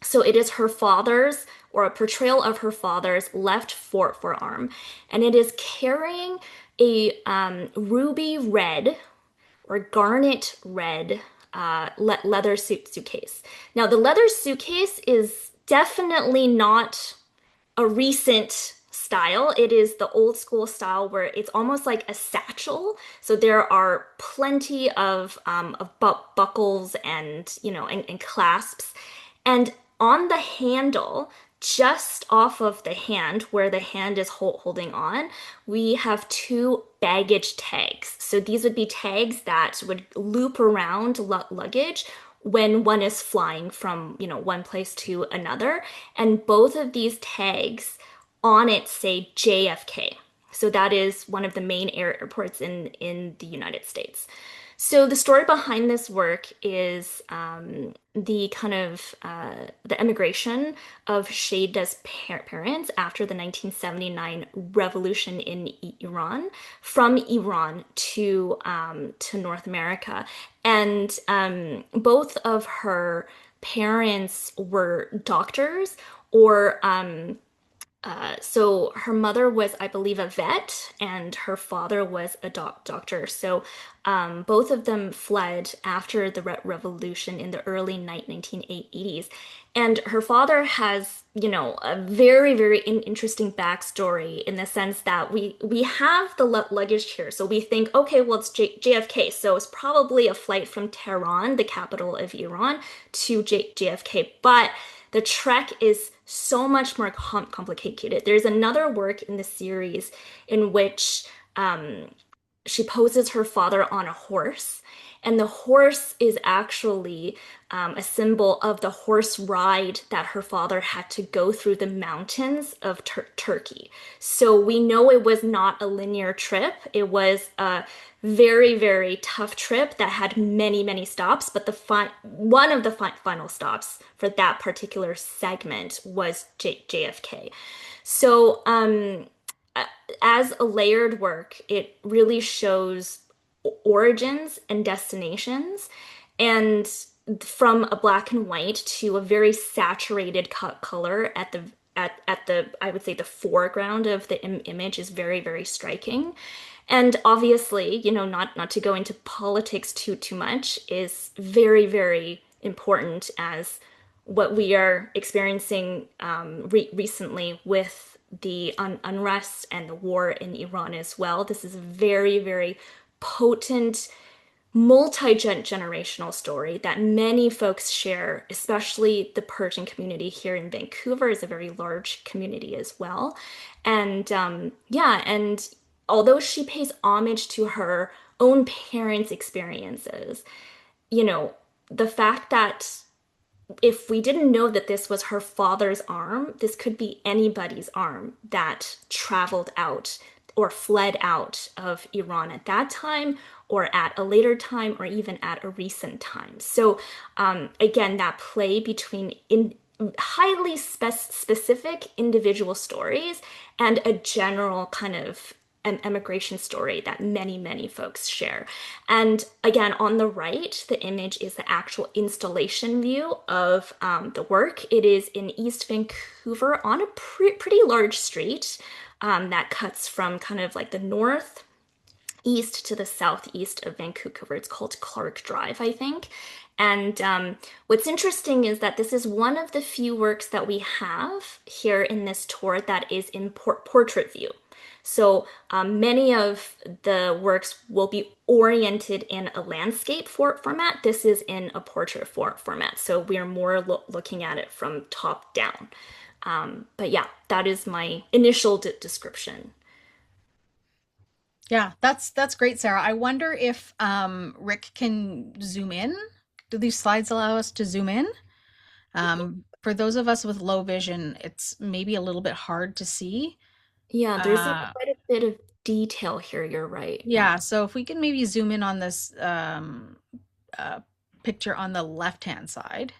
Speaker 4: So it is her father's, or a portrayal of her father's left forearm. And it is carrying a ruby red or garnet red leather suitcase. Now the leather suitcase is definitely not a recent style. It is the old school style where it's almost like a satchel. So there are plenty of buckles and, and clasps. And on the handle, just off of the hand, where the hand is holding on, we have 2 baggage tags. So these would be tags that would loop around luggage when one is flying from, one place to another. And both of these tags on it say JFK. So that is one of the main airports in the United States. So the story behind this work is the kind of the emigration of Sheida's parents after the 1979 revolution in Iran, from Iran to North America, and both of her parents were doctors or so her mother was, I believe, a vet, and her father was a doctor. So both of them fled after the revolution in the early 1980s. And her father has, a very, very interesting backstory in the sense that we have the luggage here. So we think, okay, well, it's JFK. So it's probably a flight from Tehran, the capital of Iran, to JFK. But the trek is so much more complicated. There's another work in the series in which she poses her father on a horse, and the horse is actually a symbol of the horse ride that her father had to go through the mountains of Turkey. So we know it was not a linear trip. It was a very, very tough trip that had many, many stops, but one of the final stops for that particular segment was JFK. So, as a layered work, it really shows origins and destinations, and from a black and white to a very saturated color at the I would say the foreground of the image is very, very striking. And obviously, not to go into politics too much, is very, very important as what we are experiencing recently with the unrest and the war in Iran as well. This is a very, very potent, multi-generational story that many folks share, especially the Persian community here in Vancouver is a very large community as well. And yeah, and although she pays homage to her own parents' experiences, the fact that if we didn't know that this was her father's arm, this could be anybody's arm that traveled out or fled out of Iran at that time, or at a later time, or even at a recent time. So again, that play between highly specific individual stories and a general kind of an emigration story that many, many folks share. And again, on the right, the image is the actual installation view of the work. It is in East Vancouver on a pretty large street that cuts from kind of like the north east to the southeast of Vancouver. It's called Clark Drive, I think. And what's interesting is that this is one of the few works that we have here in this tour that is in portrait view. So many of the works will be oriented in a landscape format. This is in a portrait format. So we're more looking at it from top down. But yeah, that is my initial description.
Speaker 2: Yeah, that's great, Sarah. I wonder if Rick can zoom in. Do these slides allow us to zoom in? For those of us with low vision, it's maybe a little bit hard to see.
Speaker 4: Yeah, there's
Speaker 2: Uh,
Speaker 4: quite a bit of detail here. You're right.
Speaker 2: yeah, so if we can maybe zoom in on this picture on the left-hand side.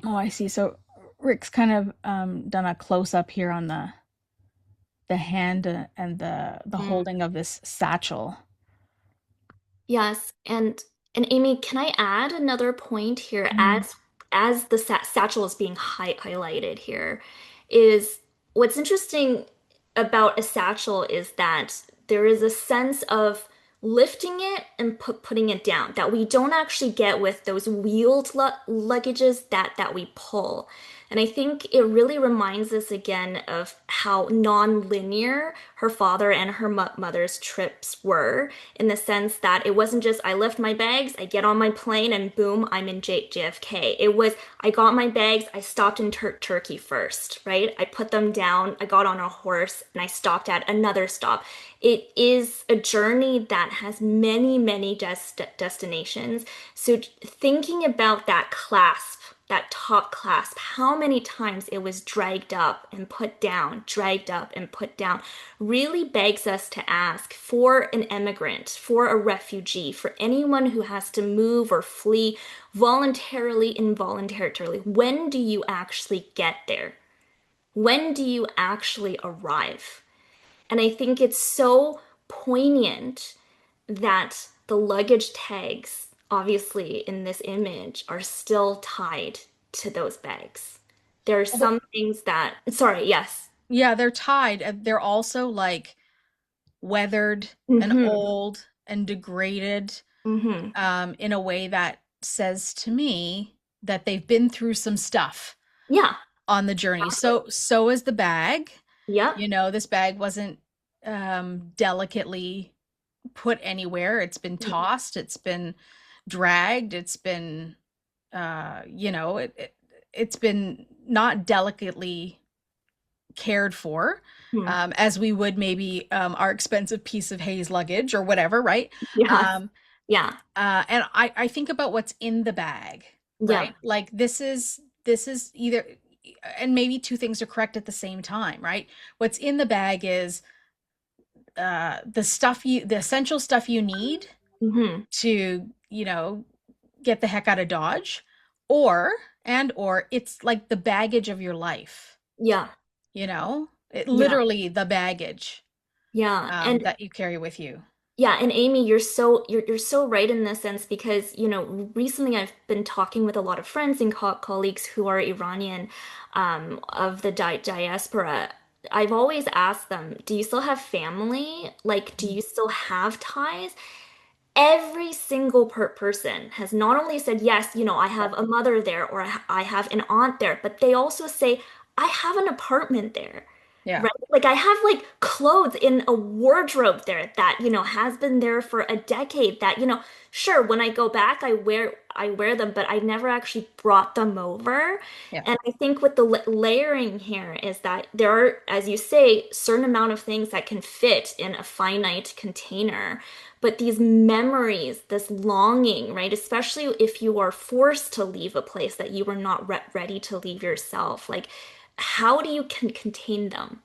Speaker 2: Oh, I see. So Rick's kind of done a close up here on the hand and the holding of this satchel.
Speaker 4: Yes, and Amy, can I add another point here
Speaker 2: Mm.
Speaker 4: as the satchel is being highlighted here is what's interesting about a satchel is that there is a sense of lifting it and putting it down that we don't actually get with those wheeled luggages that we pull. And I think it really reminds us again of how non-linear her father and her mother's trips were, in the sense that it wasn't just I lift my bags, I get on my plane, and boom, I'm in JFK. It was I got my bags, I stopped in Turkey first, right? I put them down, I got on a horse, and I stopped at another stop. It is a journey that has many, many destinations. So thinking about that clasp, that top clasp, how many times it was dragged up and put down, dragged up and put down, really begs us to ask, for an immigrant, for a refugee, for anyone who has to move or flee voluntarily, involuntarily, when do you actually get there? When do you actually arrive? And I think it's so poignant that the luggage tags, obviously in this image, are still tied to those bags. There are some things that, sorry, yes.
Speaker 2: Yeah, they're tied. And they're also like weathered and
Speaker 4: Mm-hmm.
Speaker 2: old and degraded,
Speaker 4: Mm-hmm.
Speaker 2: in a way that says to me that they've been through some stuff
Speaker 4: Yeah.
Speaker 2: on the journey. So is the bag.
Speaker 4: Yep.
Speaker 2: This bag wasn't delicately put anywhere. It's been tossed, it's been dragged, it's been it's been not delicately cared for,
Speaker 4: Mm-hmm.
Speaker 2: as we would maybe our expensive piece of Hayes luggage or whatever, right?
Speaker 4: Yes. Yeah.
Speaker 2: And I think about what's in the bag,
Speaker 4: Yeah.
Speaker 2: right? Like this is either, and maybe two things are correct at the same time, right? What's in the bag is the essential stuff you need
Speaker 4: Mm-hmm.
Speaker 2: to, get the heck out of Dodge, or it's like the baggage of your life,
Speaker 4: Yeah.
Speaker 2: literally the baggage
Speaker 4: Yeah. And
Speaker 2: that you carry with you.
Speaker 4: yeah, and Amy, you're so right in this sense, because recently I've been talking with a lot of friends and colleagues who are Iranian, of the diaspora. I've always asked them, do you still have family? Like, do you still have ties? Every single person has not only said, yes, I have a mother there, or I have an aunt there, but they also say, I have an apartment there.
Speaker 2: Yeah.
Speaker 4: Right? Like I have like clothes in a wardrobe there that, has been there for a decade, that, sure, when I go back, I wear them, but I never actually brought them over.
Speaker 2: Yeah.
Speaker 4: And I think with the layering here is that there are, as you say, certain amount of things that can fit in a finite container. But these memories, this longing, right? Especially if you are forced to leave a place that you were not ready to leave yourself, like how do you contain them?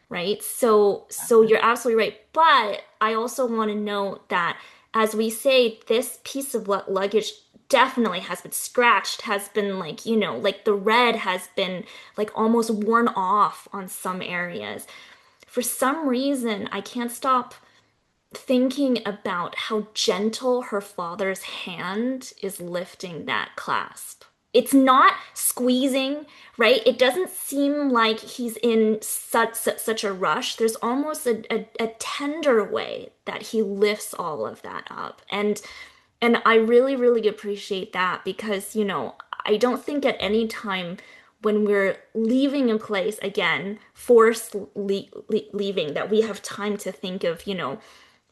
Speaker 4: Right? So you're absolutely right. But I also want to note that, as we say, this piece of luggage definitely has been scratched, has been like, like the red has been like almost worn off on some areas. For some reason, I can't stop thinking about how gentle her father's hand is lifting that clasp. It's not squeezing, right? It doesn't seem like he's in such a rush. There's almost a tender way that he lifts all of that up. And I really, really appreciate that, because, I don't think at any time when we're leaving a place, again, forced leaving, that we have time to think of,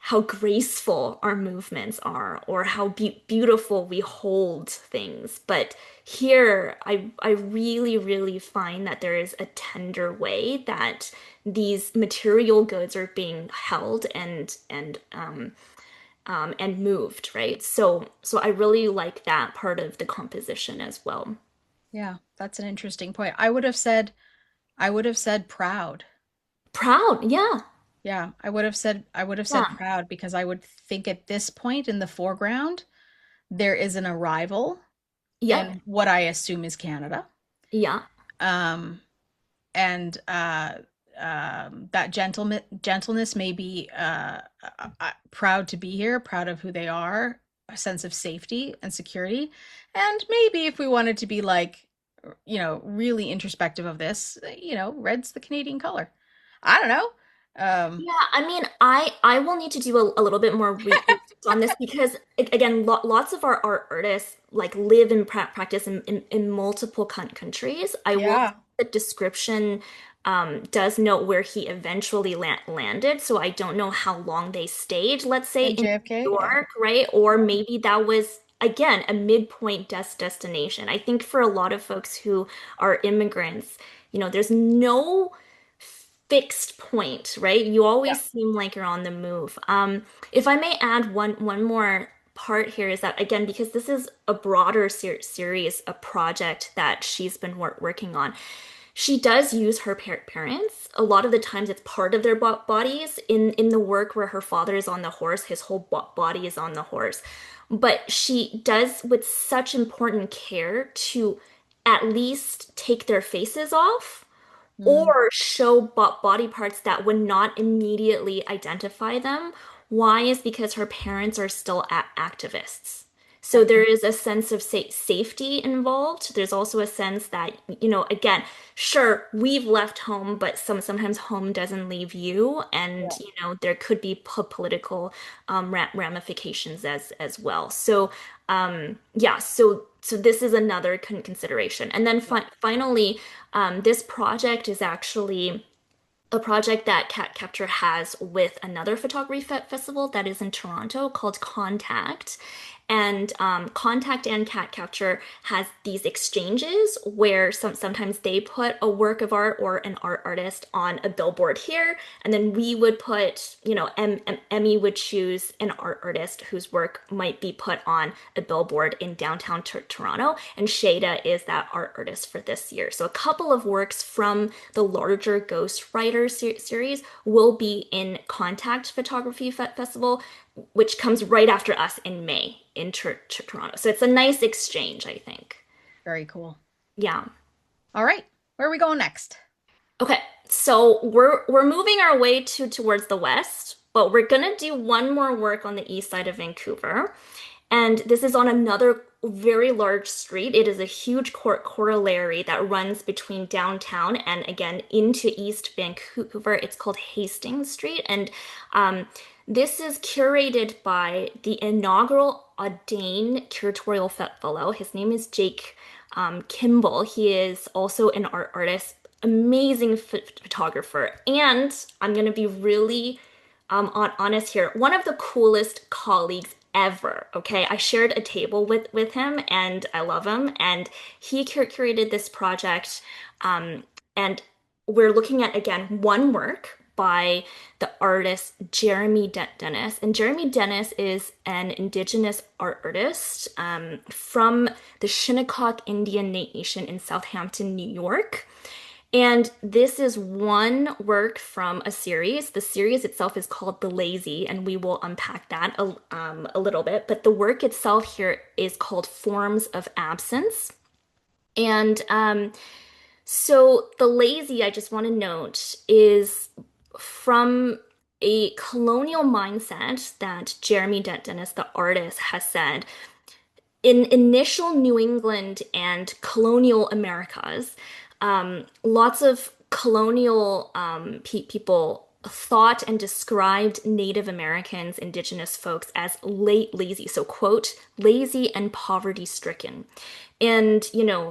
Speaker 4: how graceful our movements are, or how beautiful we hold things. But here, I really, really find that there is a tender way that these material goods are being held and moved, right? So I really like that part of the composition as well.
Speaker 2: Yeah, that's an interesting point. I would have said proud.
Speaker 4: Proud, yeah,
Speaker 2: Yeah, I would have said
Speaker 4: yeah,
Speaker 2: proud, because I would think at this point in the foreground there is an arrival
Speaker 4: yep,
Speaker 2: in what I assume is Canada.
Speaker 4: yeah,
Speaker 2: Um and that gentleness may be proud to be here, proud of who they are, a sense of safety and security. And maybe if we wanted to be like, really introspective of this, red's the Canadian color. I don't know.
Speaker 4: yeah. I mean, I will need to do a little bit more research on this, because again, lots of our artists like live and practice in multiple countries. I will
Speaker 2: Yeah.
Speaker 4: the description does note where he eventually landed. So I don't know how long they stayed, let's say
Speaker 2: In
Speaker 4: in
Speaker 2: JFK?
Speaker 4: New York, right? Or maybe that was, again, a midpoint destination. I think for a lot of folks who are immigrants, there's no fixed point, right? You
Speaker 2: Yeah.
Speaker 4: always seem like you're on the move. If I may add one more part here is that again, because this is a broader series, a project that she's been working on, she does use her parents. A lot of the times it's part of their bodies in the work where her father is on the horse, his whole body is on the horse. But she does with such important care to at least take their faces off
Speaker 2: Mm,
Speaker 4: or show body parts that would not immediately identify them. Why is because her parents are still activists. So
Speaker 2: right.
Speaker 4: there is a sense of safety involved. There's also a sense that, again, sure, we've left home, but sometimes home doesn't leave you, and
Speaker 2: Yeah.
Speaker 4: there could be political ramifications as well. So yeah, so this is another consideration. And then
Speaker 2: Yeah.
Speaker 4: finally, this project is actually a project that Capture has with another photography festival that is in Toronto called Contact. And Contact and Capture has these exchanges where sometimes they put a work of art or an artist on a billboard here, and then we would put, Emmy would choose an artist whose work might be put on a billboard in downtown Toronto, and Sheida is that art artist for this year. So a couple of works from the larger Ghostwriter series will be in Contact Photography Festival, which comes right after us in May in Toronto. So it's a nice exchange, I think.
Speaker 2: Very cool.
Speaker 4: Yeah.
Speaker 2: All right. Where are we going next?
Speaker 4: Okay. So we're moving our way towards the west, but we're gonna do one more work on the east side of Vancouver. And this is on another very large street. It is a huge corollary that runs between downtown and again into East Vancouver. It's called Hastings Street. And this is curated by the inaugural Audain Curatorial Fellow. His name is Jake Kimball. He is also an artist, amazing photographer. And I'm going to be really honest here, one of the coolest colleagues ever. Okay, I shared a table with him, and I love him. And he curated this project, and we're looking at again one work by the artist Jeremy Dennis. And Jeremy Dennis is an Indigenous artist from the Shinnecock Indian Nation in Southampton, New York. And this is one work from a series. The series itself is called The Lazy, and we will unpack that a little bit. But the work itself here is called Forms of Absence. And so The Lazy, I just want to note, is from a colonial mindset that Jeremy Dennis, the artist, has said in initial New England and colonial Americas, lots of colonial people thought and described Native Americans, indigenous folks, as lazy. So, quote, lazy and poverty stricken. And,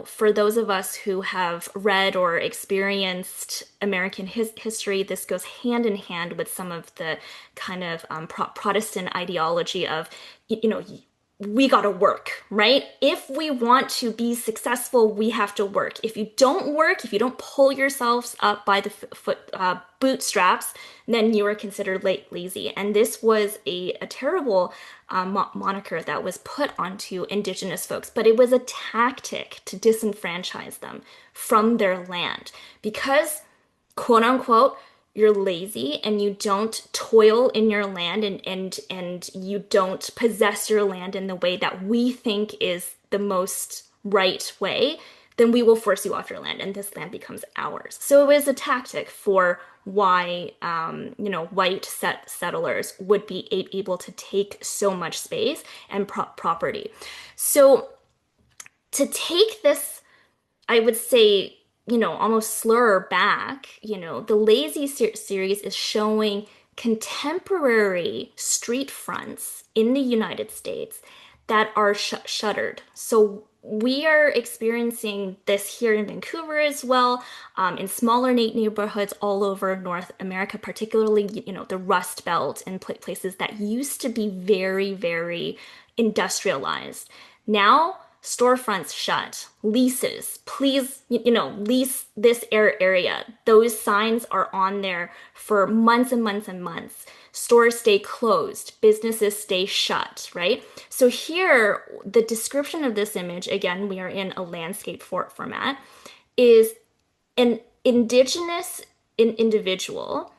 Speaker 4: for those of us who have read or experienced American history, this goes hand in hand with some of the kind of Protestant ideology of, we got to work, right? If we want to be successful, we have to work. If you don't work, if you don't pull yourselves up by the bootstraps, then you are considered lazy. And this was a terrible moniker that was put onto Indigenous folks, but it was a tactic to disenfranchise them from their land because, quote unquote, you're lazy and you don't toil in your land and you don't possess your land in the way that we think is the most right way, then we will force you off your land and this land becomes ours. So it was a tactic for why white settlers would be able to take so much space and property. So to take this, I would say, almost slur back, the Lazy series is showing contemporary street fronts in the United States that are shuttered. So we are experiencing this here in Vancouver as well, in smaller neighborhoods all over North America, particularly, the Rust Belt and places that used to be very, very industrialized. Now, storefronts shut, leases, please, lease this area. Those signs are on there for months and months and months. Stores stay closed, businesses stay shut, right? So here, the description of this image, again, we are in a landscape format, is an indigenous individual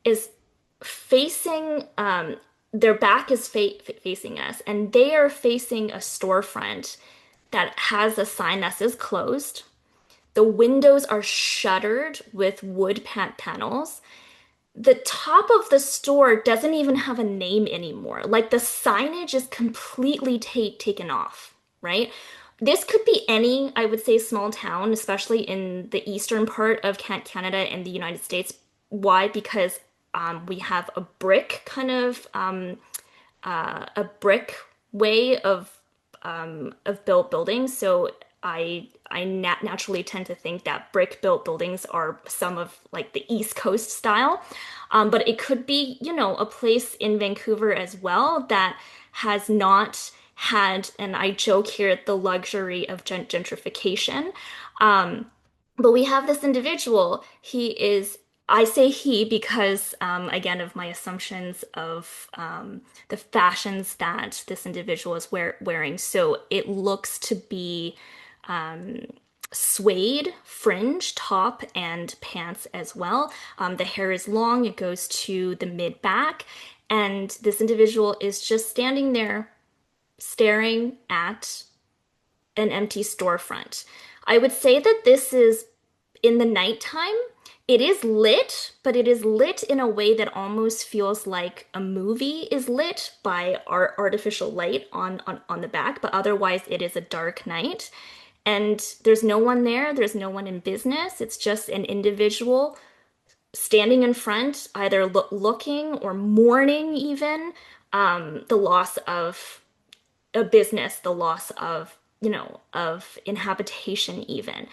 Speaker 4: is facing, their back is facing us, and they are facing a storefront that has a sign that says closed. The windows are shuttered with wood panels. The top of the store doesn't even have a name anymore. Like the signage is completely taken off, right? This could be any, I would say, small town, especially in the eastern part of Canada and the United States. Why? Because we have a brick kind of a brick way of built buildings. So I naturally tend to think that brick built buildings are some of like the East Coast style. But it could be, a place in Vancouver as well that has not had, and I joke here, the luxury of gentrification. But we have this individual. I say he because, again, of my assumptions of the fashions that this individual is wearing. So it looks to be suede fringe top and pants as well. The hair is long, it goes to the mid back, and this individual is just standing there staring at an empty storefront. I would say that this is in the nighttime. It is lit, but it is lit in a way that almost feels like a movie is lit by artificial light on the back, but otherwise it is a dark night. And there's no one there, there's no one in business. It's just an individual standing in front, either looking or mourning even the loss of a business, the loss of, of inhabitation even.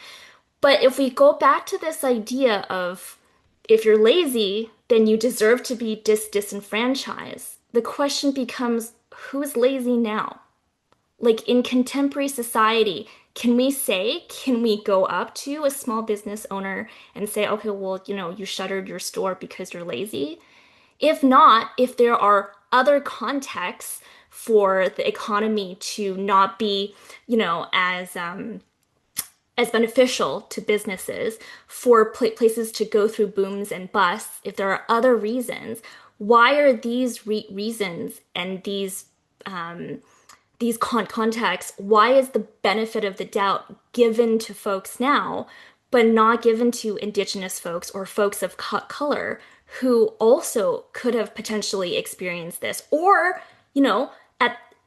Speaker 4: But if we go back to this idea of if you're lazy, then you deserve to be disenfranchised, the question becomes, who's lazy now? Like in contemporary society, can we go up to a small business owner and say, okay, well, you shuttered your store because you're lazy? If not, if there are other contexts for the economy to not be, as beneficial to businesses, for places to go through booms and busts, if there are other reasons, why are these reasons and these contexts, why is the benefit of the doubt given to folks now, but not given to Indigenous folks or folks of color who also could have potentially experienced this, or,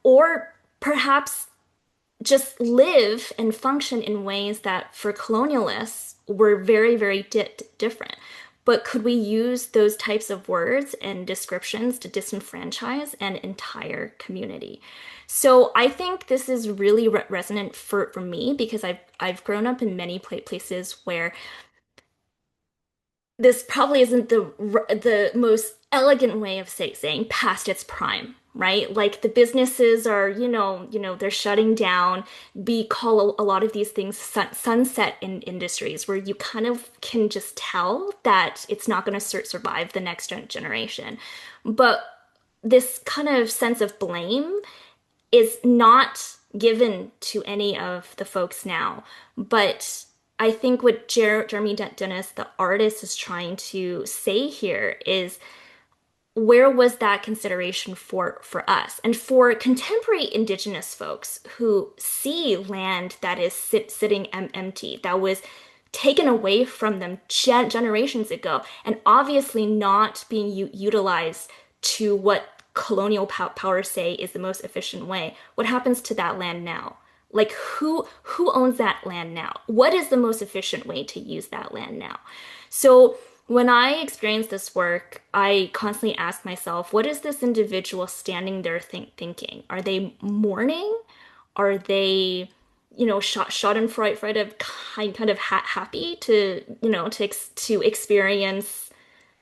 Speaker 4: or perhaps just live and function in ways that for colonialists were very, very different. But could we use those types of words and descriptions to disenfranchise an entire community? So I think this is really resonant for me because I've grown up in many places where this probably isn't the most elegant way of saying past its prime, right? Like the businesses are, they're shutting down. We call a lot of these things sunset in industries where you kind of can just tell that it's not going to survive the next generation. But this kind of sense of blame is not given to any of the folks now. But I think what Jeremy Dennis, the artist, is trying to say here is, where was that consideration for us? And for contemporary Indigenous folks who see land that is sitting empty, that was taken away from them generations ago, and obviously not being utilized to what colonial power say is the most efficient way, what happens to that land now? Like who owns that land now? What is the most efficient way to use that land now? So when I experience this work, I constantly ask myself, what is this individual standing there thinking? Are they mourning? Are they, Schadenfreude, kind of happy to, to experience,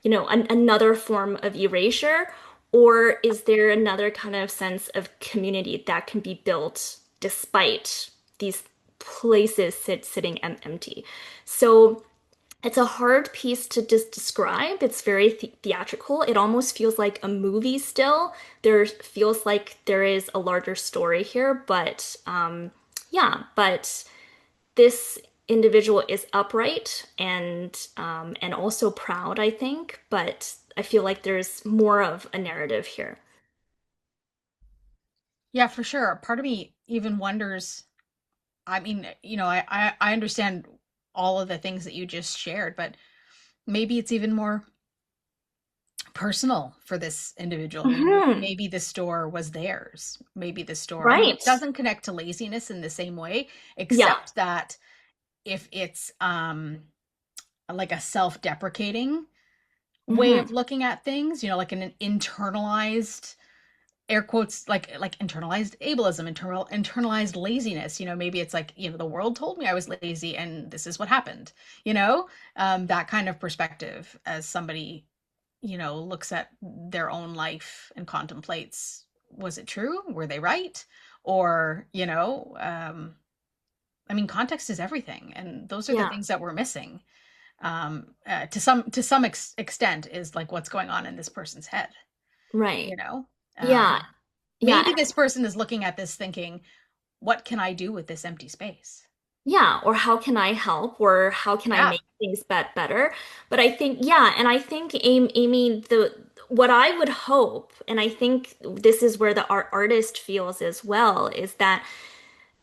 Speaker 4: another form of erasure? Or is there another kind of sense of community that can be built despite these places sitting empty? So it's a hard piece to just describe. It's very theatrical. It almost feels like a movie still. There feels like there is a larger story here, but yeah, but this individual is upright and also proud, I think, but I feel like there's more of a narrative here.
Speaker 2: Yeah, for sure. Part of me even wonders, I mean, I understand all of the things that you just shared, but maybe it's even more personal for this individual.
Speaker 4: Hmm.
Speaker 2: Maybe the store was theirs. Maybe the store, I mean, it
Speaker 4: Right.
Speaker 2: doesn't connect to laziness in the same way,
Speaker 4: Yeah.
Speaker 2: except that if it's like a self-deprecating way
Speaker 4: Hmm.
Speaker 2: of looking at things, like an internalized, air quotes, like internalized ableism, internalized laziness. Maybe it's like, the world told me I was lazy and this is what happened. That kind of perspective as somebody, looks at their own life and contemplates, was it true? Were they right? Or, I mean, context is everything, and those are the
Speaker 4: Yeah.
Speaker 2: things that we're missing. To some extent, is like what's going on in this person's head.
Speaker 4: Right.
Speaker 2: You know,
Speaker 4: Yeah.
Speaker 2: um,
Speaker 4: Yeah.
Speaker 2: maybe this person is looking at this thinking, "What can I do with this empty space?"
Speaker 4: Yeah, or how can I help, or how can I
Speaker 2: Yeah.
Speaker 4: make things better? But I think, yeah, and I think Amy, the what I would hope, and I think this is where the artist feels as well, is that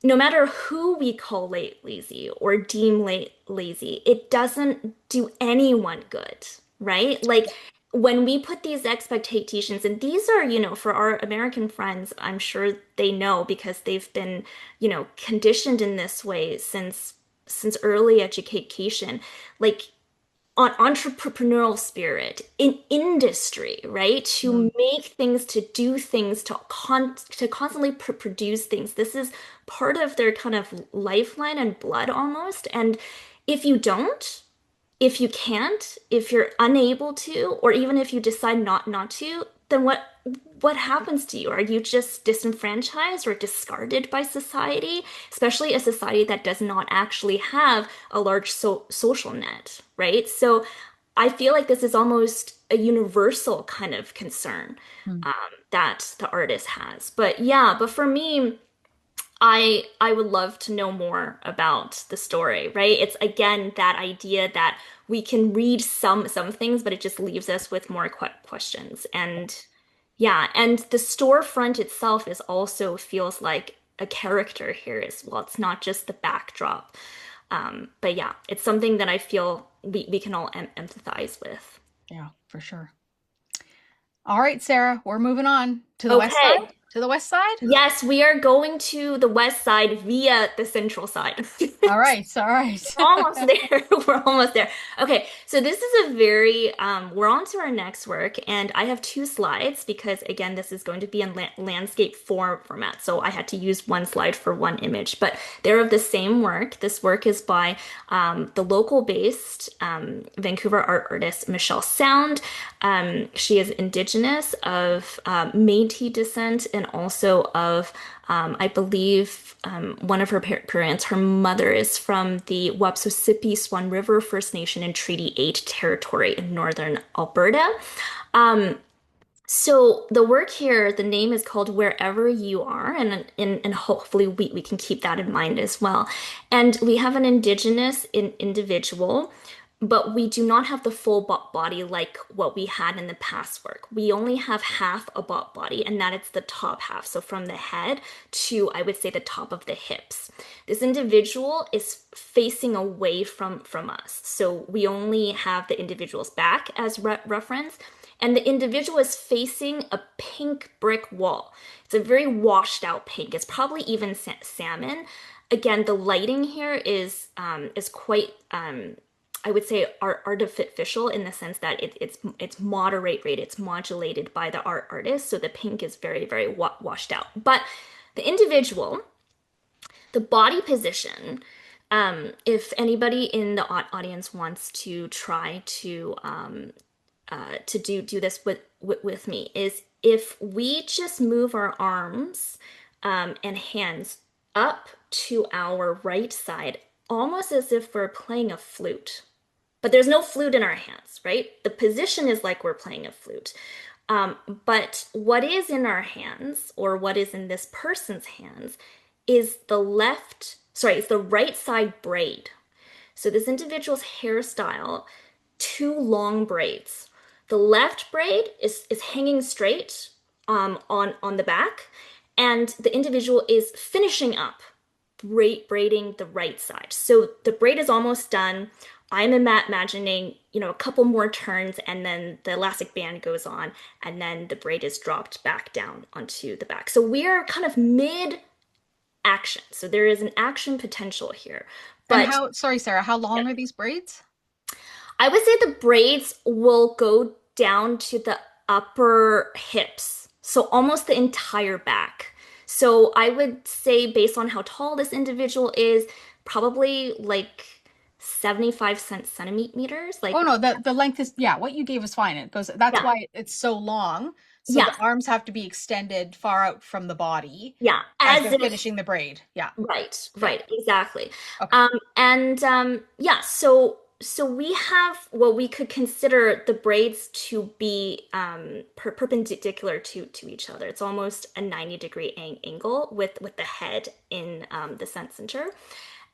Speaker 4: no matter who we call lazy or deem lazy, it doesn't do anyone good, right? Like when we put these expectations, and these are, for our American friends, I'm sure they know because they've been, conditioned in this way since early education. Like on entrepreneurial spirit in industry, right?
Speaker 2: Mm.
Speaker 4: To make things, to do things, to constantly produce things. This is part of their kind of lifeline and blood almost. And if you don't, if you can't, if you're unable to, or even if you decide not to, then what happens to you? Are you just disenfranchised or discarded by society, especially a society that does not actually have a large social net, right? So I feel like this is almost a universal kind of concern
Speaker 2: Mm.
Speaker 4: that the artist has. But yeah, but for me, I would love to know more about the story, right? It's again that idea that we can read some things, but it just leaves us with more questions. And yeah, and the storefront itself is also feels like a character here as well. It's not just the backdrop. But yeah, it's something that I feel we can all empathize with.
Speaker 2: Yeah, for sure. All right, Sarah, we're moving on to the west
Speaker 4: Okay.
Speaker 2: side. To the west side.
Speaker 4: Yes, we are going to the west side via the central side.
Speaker 2: All right. All right.
Speaker 4: Almost there. We're almost there. Okay, so this is a very we're on to our next work, and I have two slides because again, this is going to be in landscape format. So I had to use one slide for one image, but they're of the same work. This work is by the local based Vancouver art artist Michelle Sound. She is indigenous of Métis descent and also of I believe one of her parents, her mother is from the Wapsipipi Swan River First Nation in Treaty 8 territory in northern Alberta. Um, so the work here, the name is called Wherever You Are, and hopefully we can keep that in mind as well. And we have an indigenous individual, but we do not have the full body like what we had in the past work. We only have half a body, and that is the top half. So from the head to, I would say, the top of the hips. This individual is facing away from us. So we only have the individual's back as reference, and the individual is facing a pink brick wall. It's a very washed out pink. It's probably even salmon. Again, the lighting here is quite I would say artificial in the sense that it's moderate rate, it's modulated by the artist, so the pink is very washed out. But the individual The body position, if anybody in the audience wants to try to do this with me, is if we just move our arms and hands up to our right side, almost as if we're playing a flute. But there's no flute in our hands, right? The position is like we're playing a flute. But what is in our hands, or what is in this person's hands, is it's the right side braid. So this individual's hairstyle, two long braids. The left braid is hanging straight on the back, and the individual is finishing up braiding the right side. So the braid is almost done. I'm imagining, a couple more turns, and then the elastic band goes on, and then the braid is dropped back down onto the back. So we are kind of mid action. So there is an action potential here. But
Speaker 2: sorry, Sarah, how long are these braids?
Speaker 4: I would say the braids will go down to the upper hips, so almost the entire back. So I would say, based on how tall this individual is, probably like 75 centimeters.
Speaker 2: Oh no, the length is, what you gave is fine. That's why it's so long. So the arms have to be extended far out from the body.
Speaker 4: Yeah,
Speaker 2: as they're finishing the braid. Yeah.
Speaker 4: Right, exactly.
Speaker 2: Okay.
Speaker 4: So we have what we could consider the braids to be perpendicular to each other. It's almost a 90-degree angle with the head in the center.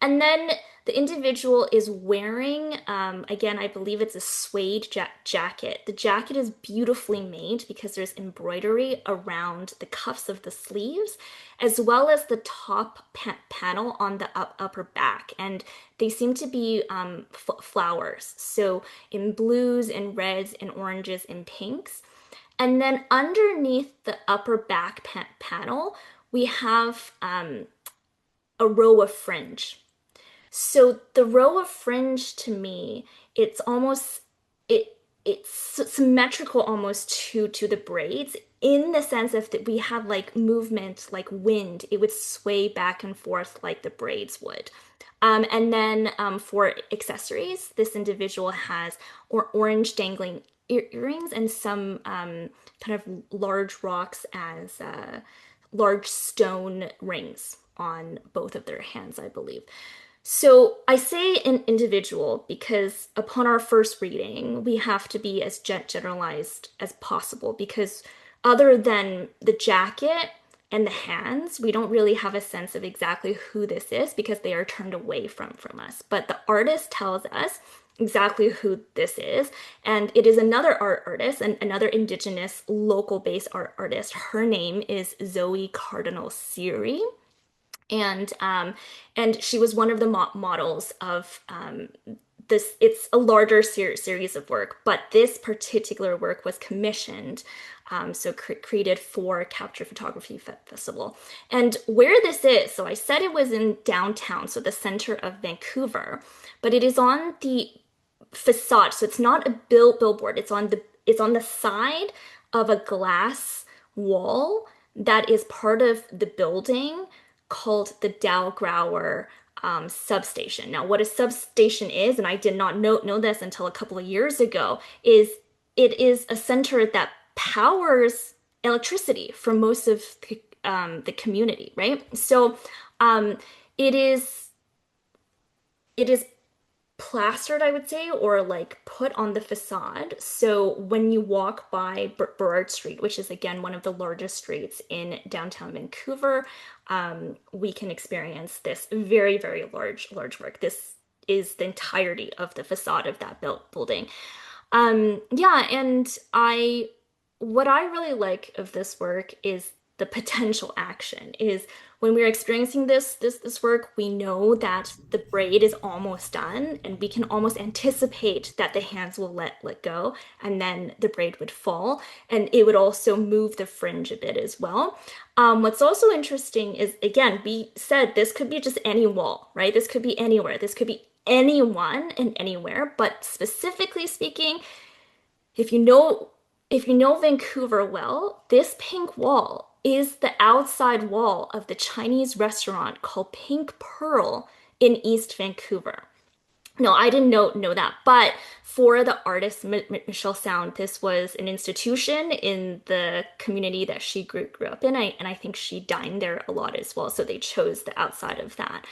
Speaker 4: And then the individual is wearing, again, I believe it's a suede jacket. The jacket is beautifully made because there's embroidery around the cuffs of the sleeves, as well as the top panel on the upper back. And they seem to be flowers. So in blues and reds and oranges and pinks. And then underneath the upper back panel, we have a row of fringe. So the row of fringe, to me, it's almost it's symmetrical almost to the braids, in the sense of that we have like movement, like wind. It would sway back and forth like the braids would. And then for accessories, this individual has orange dangling earrings and some kind of large rocks as large stone rings on both of their hands, I believe. So I say an individual because upon our first reading, we have to be as generalized as possible, because other than the jacket and the hands, we don't really have a sense of exactly who this is because they are turned away from us. But the artist tells us exactly who this is, and it is another artist, and another Indigenous local-based artist. Her name is Zoe Cardinal Siri. And she was one of the models of this. It's a larger series of work, but this particular work was commissioned, so created for Capture Photography Festival. And where this is, so I said it was in downtown, so the center of Vancouver, but it is on the facade, so it's not a billboard. It's on the side of a glass wall that is part of the building called the Dalgrauer substation. Now, what a substation is, and I did not know this until a couple of years ago, is it is a center that powers electricity for most of the community, right? So it is plastered, I would say, or like put on the facade. So when you walk by Burrard Street, which is again one of the largest streets in downtown Vancouver, we can experience this very, very large work. This is the entirety of the facade of that building. And what I really like of this work is the potential action. Is when we're experiencing this work, we know that the braid is almost done, and we can almost anticipate that the hands will let go, and then the braid would fall, and it would also move the fringe a bit as well. What's also interesting is, again, we said this could be just any wall, right? This could be anywhere. This could be anyone and anywhere, but specifically speaking, if you know Vancouver well, this pink wall is the outside wall of the Chinese restaurant called Pink Pearl in East Vancouver. No, I didn't know that. But for the artist Michelle Sound, this was an institution in the community that she grew up in. And I think she dined there a lot as well. So they chose the outside of that.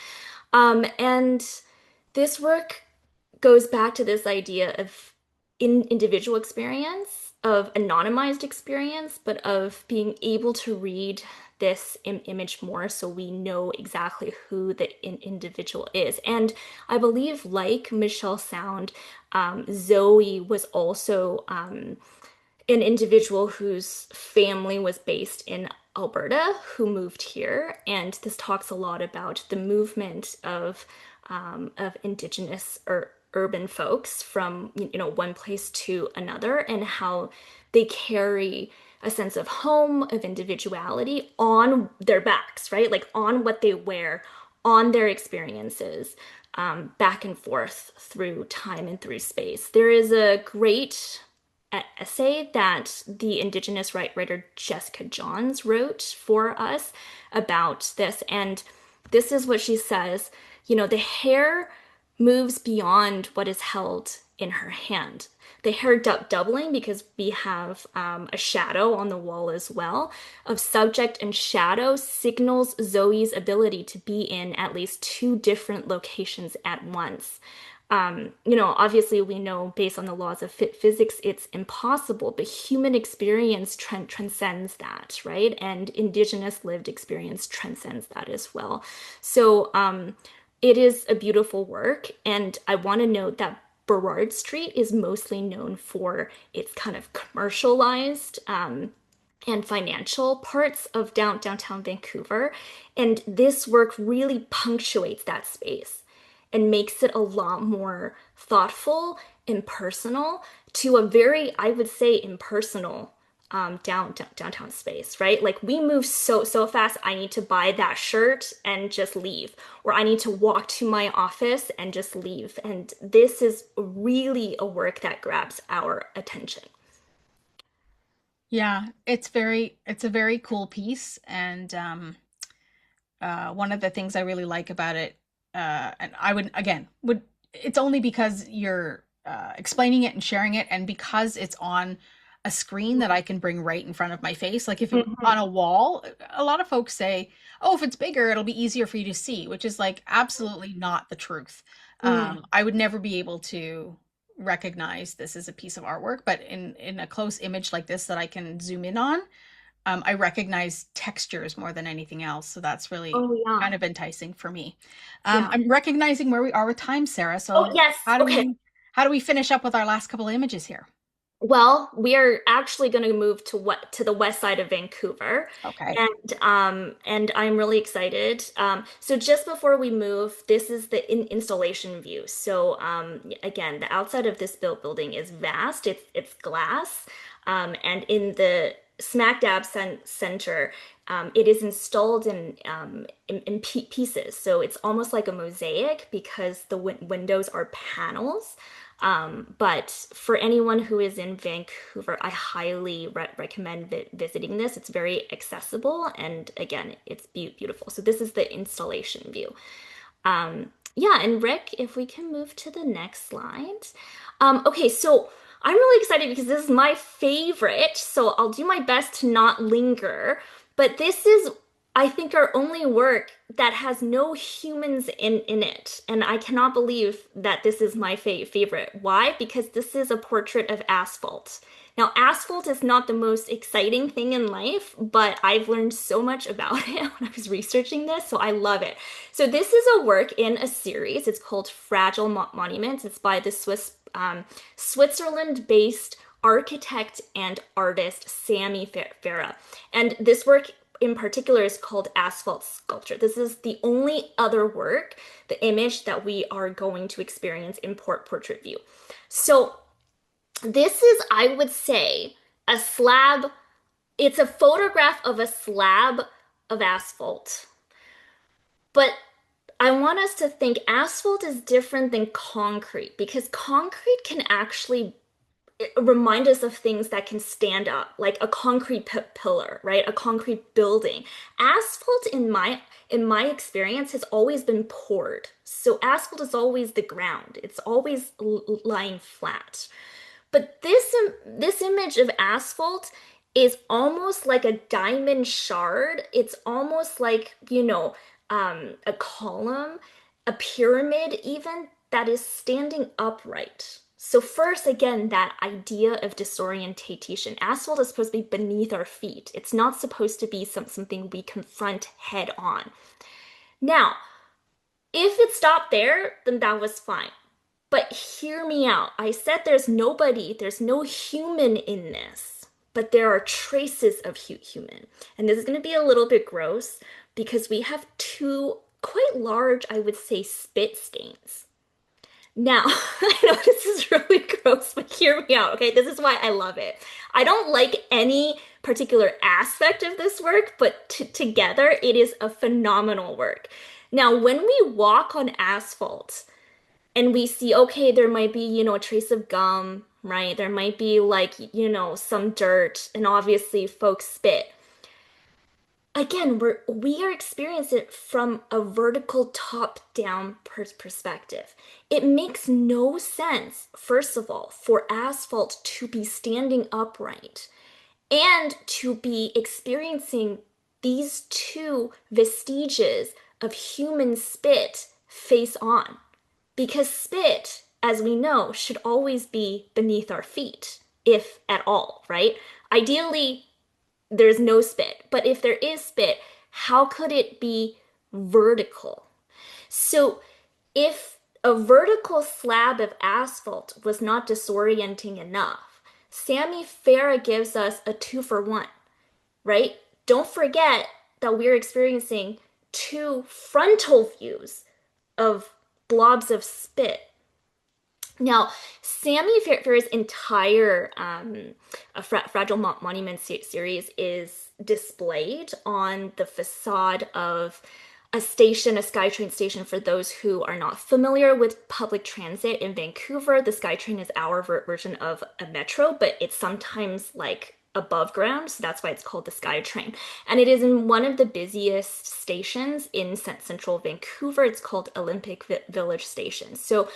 Speaker 4: And this work goes back to this idea of individual experience, of anonymized experience, but of being able to read this image more so we know exactly who the individual is. And I believe, like Michelle Sound, Zoe was also an individual whose family was based in Alberta who moved here. And this talks a lot about the movement of Indigenous or urban folks from one place to another, and how they carry a sense of home, of individuality on their backs, right? Like on what they wear, on their experiences, back and forth through time and through space. There is a great essay that the Indigenous writer Jessica Johns wrote for us about this. And this is what she says: the hair moves beyond what is held in her hand. The hair doubling, because we have a shadow on the wall as well, of subject and shadow, signals Zoe's ability to be in at least two different locations at once. Obviously we know based on the laws of physics it's impossible, but human experience transcends that, right? And Indigenous lived experience transcends that as well. So it is a beautiful work, and I want to note that Burrard Street is mostly known for its kind of commercialized and financial parts of downtown Vancouver, and this work really punctuates that space and makes it a lot more thoughtful and personal to a very, I would say, impersonal downtown space, right? Like we move so fast. I need to buy that shirt and just leave, or I need to walk to my office and just leave. And this is really a work that grabs our attention.
Speaker 2: Yeah, it's a very cool piece, and one of the things I really like about it, and I would it's only because you're explaining it and sharing it, and because it's on a screen that I can bring right in front of my face. Like if it's on a wall, a lot of folks say, "Oh, if it's bigger, it'll be easier for you to see," which is like absolutely not the truth. I would never be able to recognize this as a piece of artwork, but in a close image like this that I can zoom in on, I recognize textures more than anything else. So that's really kind of enticing for me. I'm recognizing where we are with time, Sarah. So
Speaker 4: yes.
Speaker 2: how do we finish up with our last couple of images here?
Speaker 4: Well, we are actually going to move to the west side of Vancouver.
Speaker 2: Okay.
Speaker 4: And I'm really excited. So just before we move, this is the installation view. So again, the outside of this building is vast. It's glass, and in the smack dab center, it is installed in pieces. So it's almost like a mosaic because the windows are panels. But for anyone who is in Vancouver, I highly recommend visiting this. It's very accessible, and again, it's beautiful. So this is the installation view. Yeah, and Rick, if we can move to the next slide. Okay, so I'm really excited because this is my favorite, so I'll do my best to not linger, but this is, I think, our only work that has no humans in it. And I cannot believe that this is my favorite. Why? Because this is a portrait of Asphalt. Now, Asphalt is not the most exciting thing in life, but I've learned so much about it when I was researching this, so I love it. So this is a work in a series. It's called Fragile Monuments. It's by the Switzerland-based architect and artist Sami Farra. And this work in particular is called Asphalt Sculpture. This is the only other work, the image that we are going to experience in portrait view. So this is, I would say, a slab. It's a photograph of a slab of asphalt. But I want us to think asphalt is different than concrete, because concrete can actually remind us of things that can stand up, like a concrete pillar, right? A concrete building. Asphalt, in my experience, has always been poured. So asphalt is always the ground. It's always lying flat. But this image of asphalt is almost like a diamond shard. It's almost like, a column, a pyramid even, that is standing upright. So first, again, that idea of disorientation. Asphalt is supposed to be beneath our feet. It's not supposed to be something we confront head on. Now, if it stopped there, then that was fine. But hear me out. I said there's no human in this, but there are traces of human. And this is going to be a little bit gross because we have two quite large, I would say, spit stains. Now, I know this is really gross, but hear me out, okay? This is why I love it. I don't like any particular aspect of this work, but together it is a phenomenal work. Now, when we walk on asphalt and we see, okay, there might be, a trace of gum, right? There might be some dirt, and obviously folks spit. Again, we are experiencing it from a vertical top-down perspective. It makes no sense, first of all, for asphalt to be standing upright and to be experiencing these two vestiges of human spit face on. Because spit, as we know, should always be beneath our feet, if at all, right? Ideally, there's no spit. But if there is spit, how could it be vertical? So if a vertical slab of asphalt was not disorienting enough, Sami Farra gives us a 2-for-1, right? Don't forget that we're experiencing two frontal views of blobs of spit. Now, Sami Farra's entire Fragile Monument series is displayed on the facade of a SkyTrain station. For those who are not familiar with public transit in Vancouver, the SkyTrain is our version of a metro, but it's sometimes like above ground, so that's why it's called the SkyTrain. And it is in one of the busiest stations in central Vancouver. It's called Olympic Village Station. So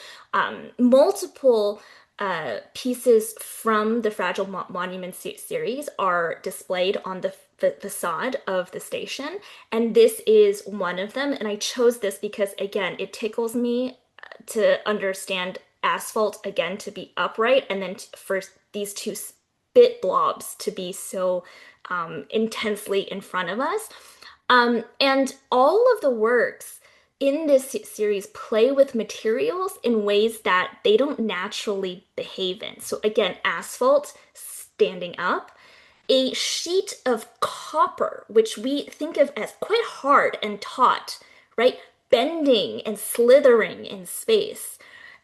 Speaker 4: multiple pieces from the Fragile Monument series are displayed on the facade of the station, and this is one of them. And I chose this because, again, it tickles me to understand asphalt, again, to be upright, and then for these two spit blobs to be so intensely in front of us. And all of the works in this series play with materials in ways that they don't naturally behave in. So again, asphalt standing up, a sheet of copper, which we think of as quite hard and taut, right? Bending and slithering in space.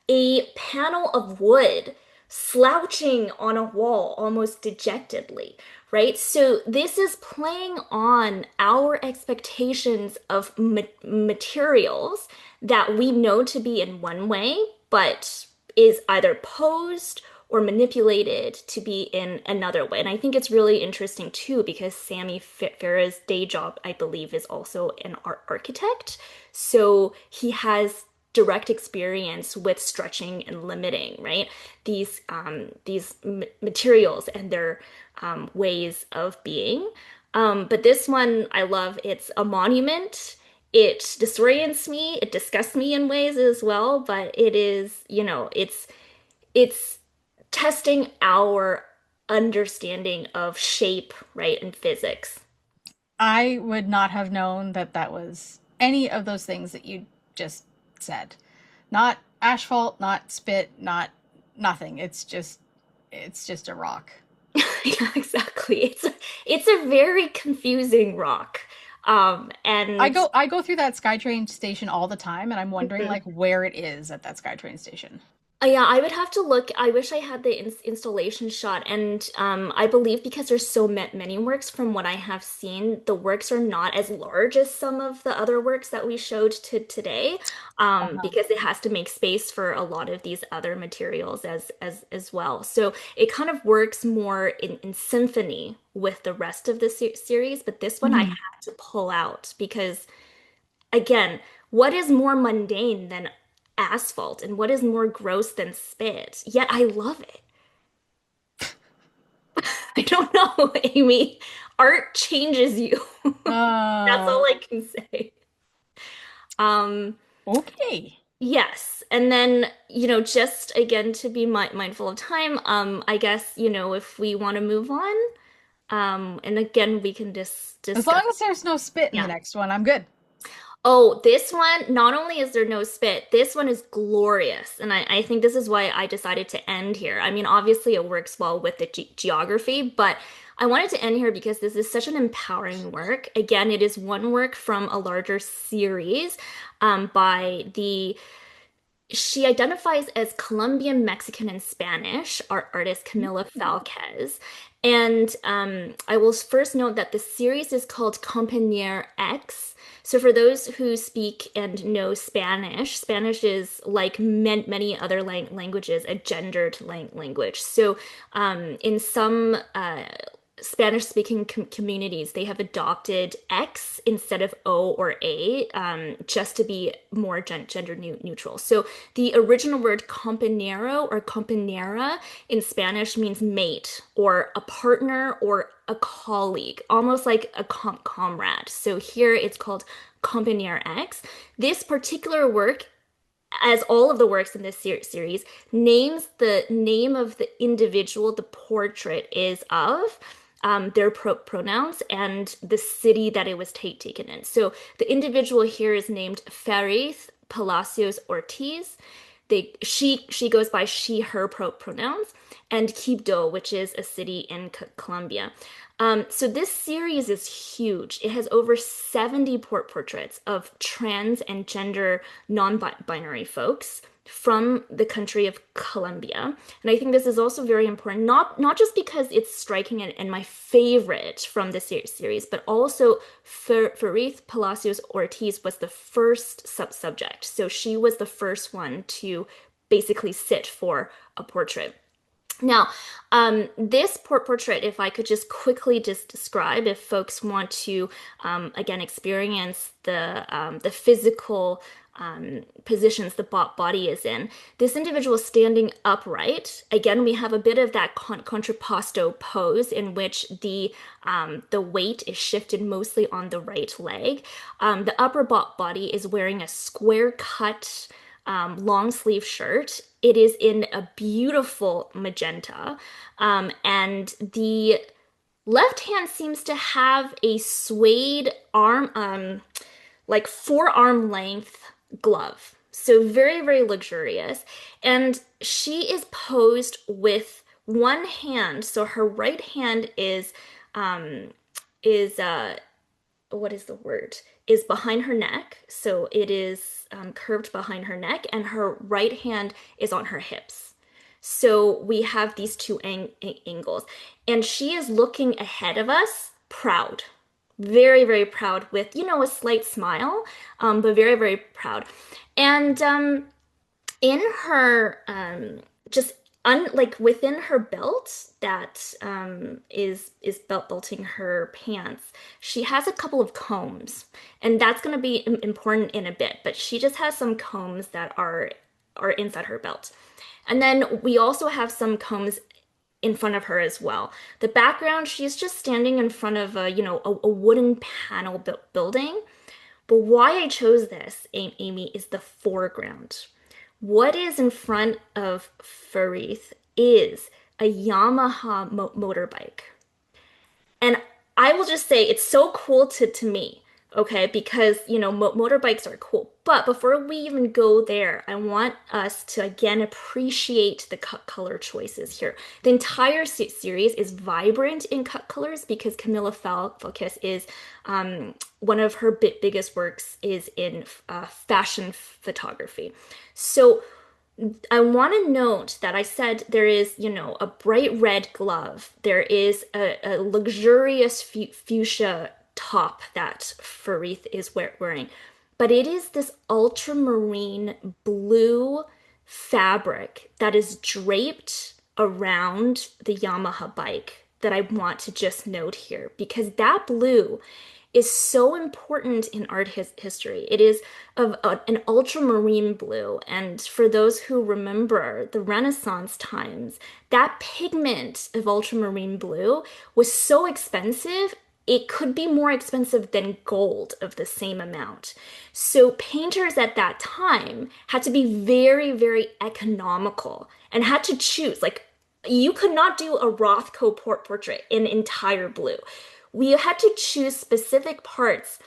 Speaker 4: A panel of wood slouching on a wall almost dejectedly, right? So this is playing on our expectations of materials that we know to be in one way, but is either posed or manipulated to be in another way. And I think it's really interesting too, because Sami Farra's day job, I believe, is also an architect. So he has direct experience with stretching and limiting, right? These materials and their ways of being. But this one I love. It's a monument. It disorients me. It disgusts me in ways as well. But it is, it's testing our understanding of shape, right, and physics.
Speaker 2: I would not have known that that was any of those things that you just said. Not asphalt, not spit, not nothing. It's just a rock.
Speaker 4: Yeah, exactly. It's a very confusing rock. And
Speaker 2: I go through that SkyTrain station all the time, and I'm wondering like where it is at that SkyTrain station.
Speaker 4: Yeah, I would have to look. I wish I had the installation shot. And I believe because there's so many works from what I have seen, the works are not as large as some of the other works that we showed today,
Speaker 2: Uh-huh.
Speaker 4: because it has to make space for a lot of these other materials as well. So it kind of works more in symphony with the rest of the series. But this one I
Speaker 2: Mhm.
Speaker 4: had to pull out because again, what is more mundane than asphalt and what is more gross than spit? Yet I love it. I don't know, Amy. Art changes you. That's
Speaker 2: Uh,
Speaker 4: all I can say. Um,
Speaker 2: okay.
Speaker 4: yes. And then, just again to be mindful of time, I guess, if we want to move on, and again, we can just
Speaker 2: As
Speaker 4: discuss.
Speaker 2: long as there's no spit in the
Speaker 4: Yeah.
Speaker 2: next one, I'm good.
Speaker 4: Oh, this one, not only is there no spit, this one is glorious. And I think this is why I decided to end here. I mean, obviously it works well with the geography, but I wanted to end here because this is such an empowering work. Again, it is one work from a larger series by she identifies as Colombian, Mexican, and Spanish artist Camila Falquez. And I will first note that the series is called Compañer X. So for those who speak and know Spanish, Spanish is like many other languages, a gendered language. So in some Spanish speaking communities, they have adopted X instead of O or A, just to be more gender neutral. So the original word compañero or compañera in Spanish means mate or a partner or a colleague, almost like a comrade. So here it's called Compañer X. This particular work, as all of the works in this series, names the name of the individual the portrait is of, their pronouns, and the city that it was taken in. So the individual here is named Farith Palacios Ortiz. She goes by she her pronouns, and Quibdó, which is a city in Colombia. So this series is huge. It has over 70 portraits of trans and gender non-binary folks from the country of Colombia. And I think this is also very important, not just because it's striking and my favorite from the series, but also Farith Palacios Ortiz was the first subject. So she was the first one to basically sit for a portrait. Now, this portrait, if I could just quickly just describe, if folks want to, again, experience the physical positions the body is in, this individual is standing upright. Again, we have a bit of that contrapposto pose in which the weight is shifted mostly on the right leg. The upper body is wearing a square cut long sleeve shirt. It is in a beautiful magenta. And the left hand seems to have a suede arm, like forearm length glove. So very luxurious. And she is posed with one hand. So her right hand is what is the word? Is behind her neck. So it is curved behind her neck, and her right hand is on her hips. So we have these two angles. And she is looking ahead of us, proud. Very proud with, a slight smile, but very proud. And in her just like within her belt that is belting her pants, she has a couple of combs, and that's going to be important in a bit, but she just has some combs that are inside her belt. And then we also have some combs in front of her as well. The background, she's just standing in front of a wooden panel building. But why I chose this, Amy, is the foreground. What is in front of Farith is a Yamaha motorbike. And I will just say it's so cool to me, okay? Because, motorbikes are cool. But before we even go there, I want us to again appreciate the color choices here. The entire series is vibrant in colors because Camila Falquez is one of her biggest works is in fashion photography. So I want to note that I said there is, a bright red glove. There is a luxurious fuchsia top that Farith is wearing, but it is this ultramarine blue fabric that is draped around the Yamaha bike that I want to just note here because that blue is so important in art history. It is of an ultramarine blue. And for those who remember the Renaissance times, that pigment of ultramarine blue was so expensive, it could be more expensive than gold of the same amount. So painters at that time had to be very, very economical and had to choose. Like, you could not do a Rothko portrait in entire blue. We had to choose specific parts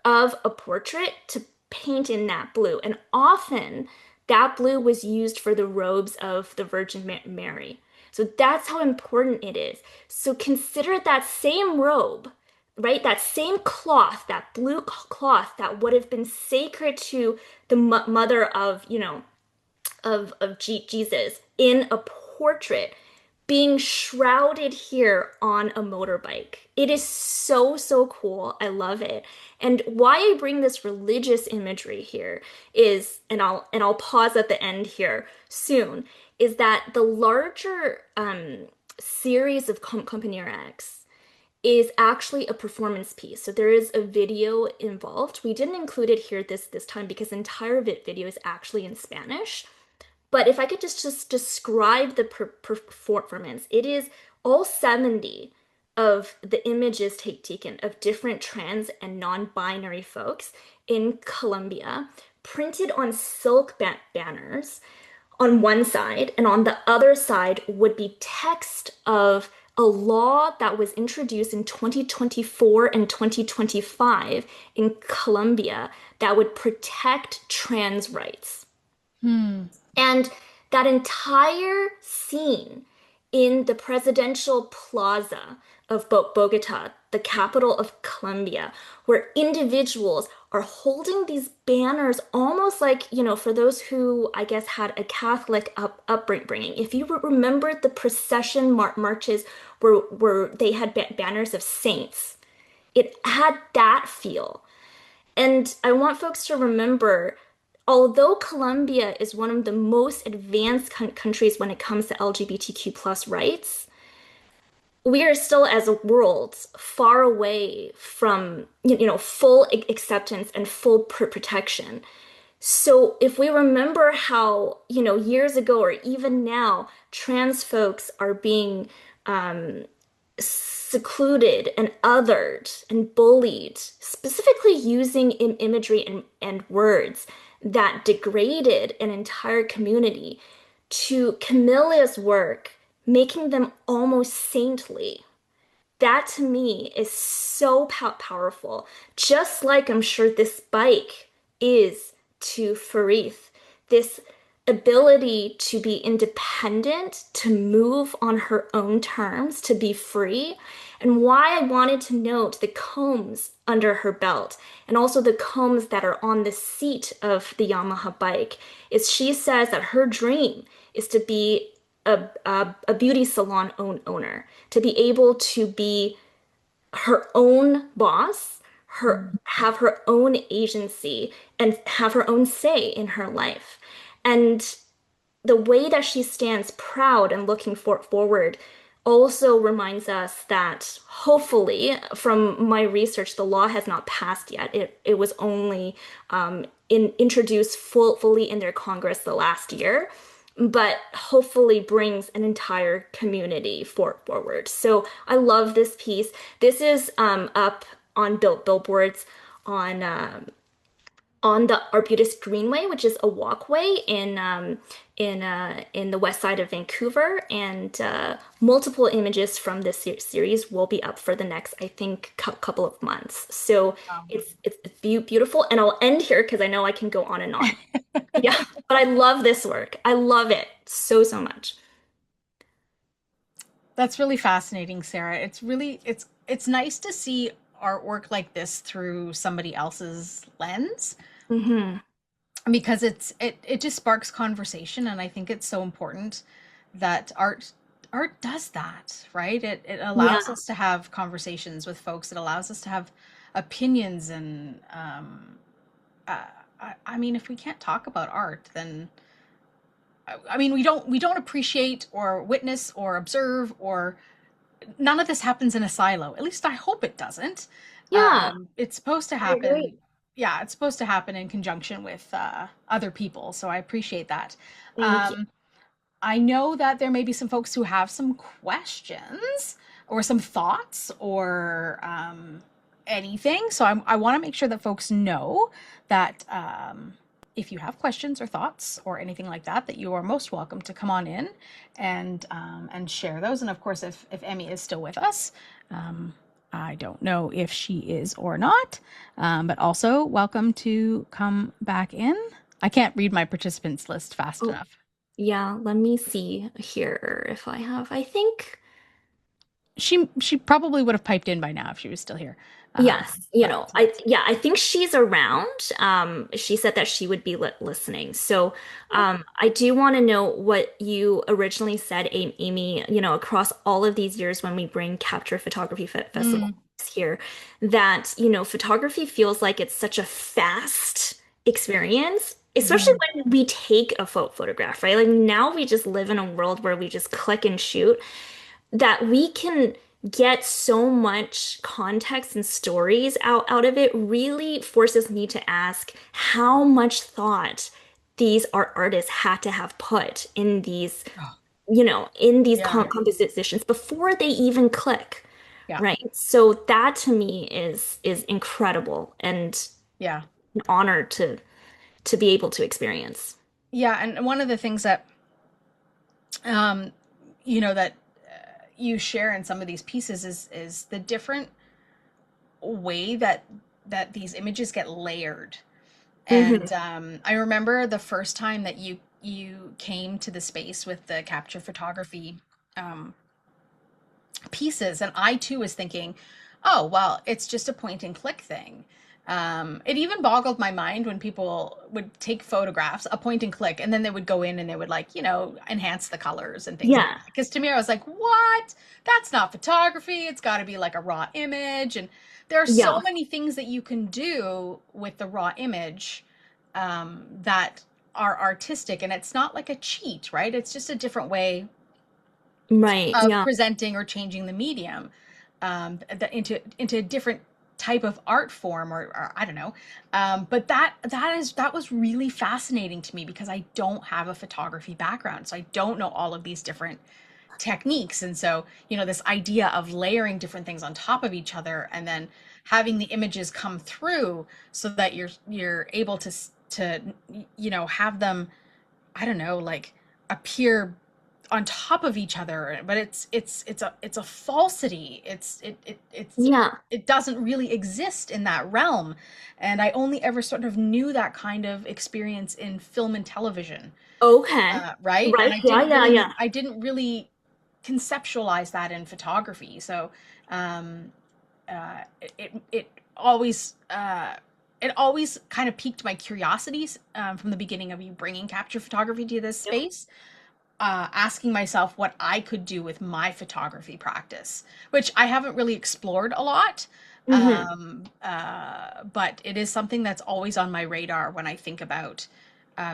Speaker 4: of a portrait to paint in that blue. And often that blue was used for the robes of the Virgin Mary. So that's how important it is. So consider that same robe, right? That same cloth, that blue cloth that would have been sacred to the mother of, of Jesus in a portrait being shrouded here on a motorbike. It is so, so cool. I love it. And why I bring this religious imagery here is, and I'll pause at the end here soon, is that the larger series of Compañera X is actually a performance piece. So there is a video involved. We didn't include it here this time because the entire video is actually in Spanish. But if I could just describe the performance, it is all 70 of the images taken of different trans and non-binary folks in Colombia, printed on silk banners on one side, and on the other side would be text of a law that was introduced in 2024 and 2025 in Colombia that would protect trans rights. And that entire scene in the presidential plaza of Bogota, the capital of Colombia, where individuals are holding these banners almost like, for those who, I guess, had a Catholic upbringing. If you remember the procession marches where they had banners of saints, it had that feel. And I want folks to remember, although Colombia is one of the most advanced countries when it comes to LGBTQ plus rights, we are still, as a world, far away from, full acceptance and full protection. So if we remember how, years ago or even now, trans folks are being secluded and othered and bullied, specifically using imagery and words that degraded an entire community, to Camila's work, making them almost saintly. That to me is so powerful. Just like I'm sure this bike is to Farith, this ability to be independent, to move on her own terms, to be free. And why I wanted to note the combs under her belt and also the combs that are on the seat of the Yamaha bike is she says that her dream is to be a beauty salon owner, to be able to be her own boss, have her own agency, and have her own say in her life. And the way that she stands proud and looking forward also reminds us that hopefully, from my research, the law has not passed yet. It was only introduced fully in their Congress the last year, but hopefully brings an entire community forward. So I love this piece. This is up on billboards on the Arbutus Greenway, which is a walkway in the west side of Vancouver, and multiple images from this series will be up for the next, I think, couple of months. So it's beautiful, and I'll end here because I know I can go on and on. Yeah, but I love this work. I love it so much.
Speaker 2: That's really fascinating, Sarah. It's nice to see artwork like this through somebody else's lens.
Speaker 4: Mm-hmm.
Speaker 2: because it just sparks conversation, and I think it's so important that art does that, right? It allows
Speaker 4: Yeah.
Speaker 2: us to have conversations with folks. It allows us to have opinions, and uh, I mean, if we can't talk about art, then I mean, we don't appreciate or witness or observe, or none of this happens in a silo. At least I hope it doesn't.
Speaker 4: Yeah,
Speaker 2: It's supposed to
Speaker 4: I agree.
Speaker 2: happen. Yeah, it's supposed to happen in conjunction with other people. So I appreciate that.
Speaker 4: Thank you.
Speaker 2: Um, I know that there may be some folks who have some questions or some thoughts or anything. So I want to make sure that folks know that if you have questions or thoughts or anything like that, that you are most welcome to come on in and share those. And of course, if Emmy is still with us, um, I don't know if she is or not, but also welcome to come back in. I can't read my participants list fast
Speaker 4: Oh,
Speaker 2: enough.
Speaker 4: yeah, let me see here if I have. I think
Speaker 2: She probably would have piped in by now if she was still here.
Speaker 4: yes,
Speaker 2: But
Speaker 4: I think she's around. She said that she would be listening. So, I do want to know what you originally said, Amy, across all of these years when we bring Capture Photography Festival
Speaker 2: mm,
Speaker 4: here, that, photography feels like it's such a fast experience, especially
Speaker 2: mhm,
Speaker 4: when we take a photograph, right? Like now we just live in a world where we just click and shoot, that we can get so much context and stories out of it really forces me to ask how much thought these artists had to have put in these,
Speaker 2: oh,
Speaker 4: in these
Speaker 2: yeah,
Speaker 4: compositions before they even click,
Speaker 2: yeah,
Speaker 4: right? So that to me is incredible and
Speaker 2: yeah,
Speaker 4: an honor to be able to experience.
Speaker 2: yeah. And one of the things that um, that you share in some of these pieces is the different way that these images get layered. And
Speaker 4: Hmm.
Speaker 2: I remember the first time that you came to the space with the capture photography um, pieces, and I too was thinking, oh well, it's just a point and click thing. It even boggled my mind when people would take photographs, a point and click, and then they would go in and they would, like, enhance the colors and things like
Speaker 4: Yeah.
Speaker 2: that. Because to me, I was like, what? That's not photography. It's got to be like a raw image. And there are so
Speaker 4: Yeah.
Speaker 2: many things that you can do with the raw image that are artistic. And it's not like a cheat, right? It's just a different way
Speaker 4: Right.
Speaker 2: of
Speaker 4: Yeah.
Speaker 2: presenting or changing the medium into a different type of art form, or I don't know. But that was really fascinating to me because I don't have a photography background, so I don't know all of these different techniques. And so, this idea of layering different things on top of each other and then having the images come through so that you're able to have them, I don't know, like, appear on top of each other, but it's a falsity.
Speaker 4: Yeah.
Speaker 2: It doesn't really exist in that realm. And I only ever sort of knew that kind of experience in film and television,
Speaker 4: Okay.
Speaker 2: right? And
Speaker 4: Right. Yeah. Yeah. Yeah.
Speaker 2: I didn't really conceptualize that in photography. So um, it always it always kind of piqued my curiosities from the beginning of you bringing capture photography to this
Speaker 4: Yep.
Speaker 2: space, asking myself what I could do with my photography practice, which I haven't really explored a lot.
Speaker 4: Hmm.
Speaker 2: But it is something that's always on my radar when I think about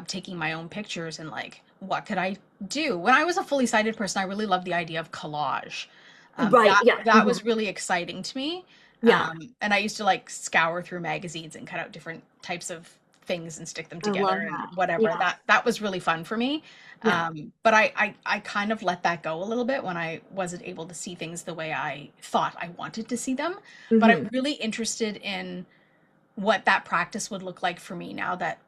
Speaker 2: taking my own pictures and, like, what could I do? When I was a fully sighted person, I really loved the idea of collage.
Speaker 4: Right. Yeah.
Speaker 2: That
Speaker 4: Hmm.
Speaker 2: was really exciting to me.
Speaker 4: Yeah.
Speaker 2: And I used to, like, scour through magazines and cut out different types of things and stick them
Speaker 4: I love
Speaker 2: together and
Speaker 4: that.
Speaker 2: whatever.
Speaker 4: Yeah.
Speaker 2: That was really fun for me.
Speaker 4: Yeah.
Speaker 2: But I kind of let that go a little bit when I wasn't able to see things the way I thought I wanted to see them. But I'm
Speaker 4: Hmm.
Speaker 2: really interested in what that practice would look like for me now that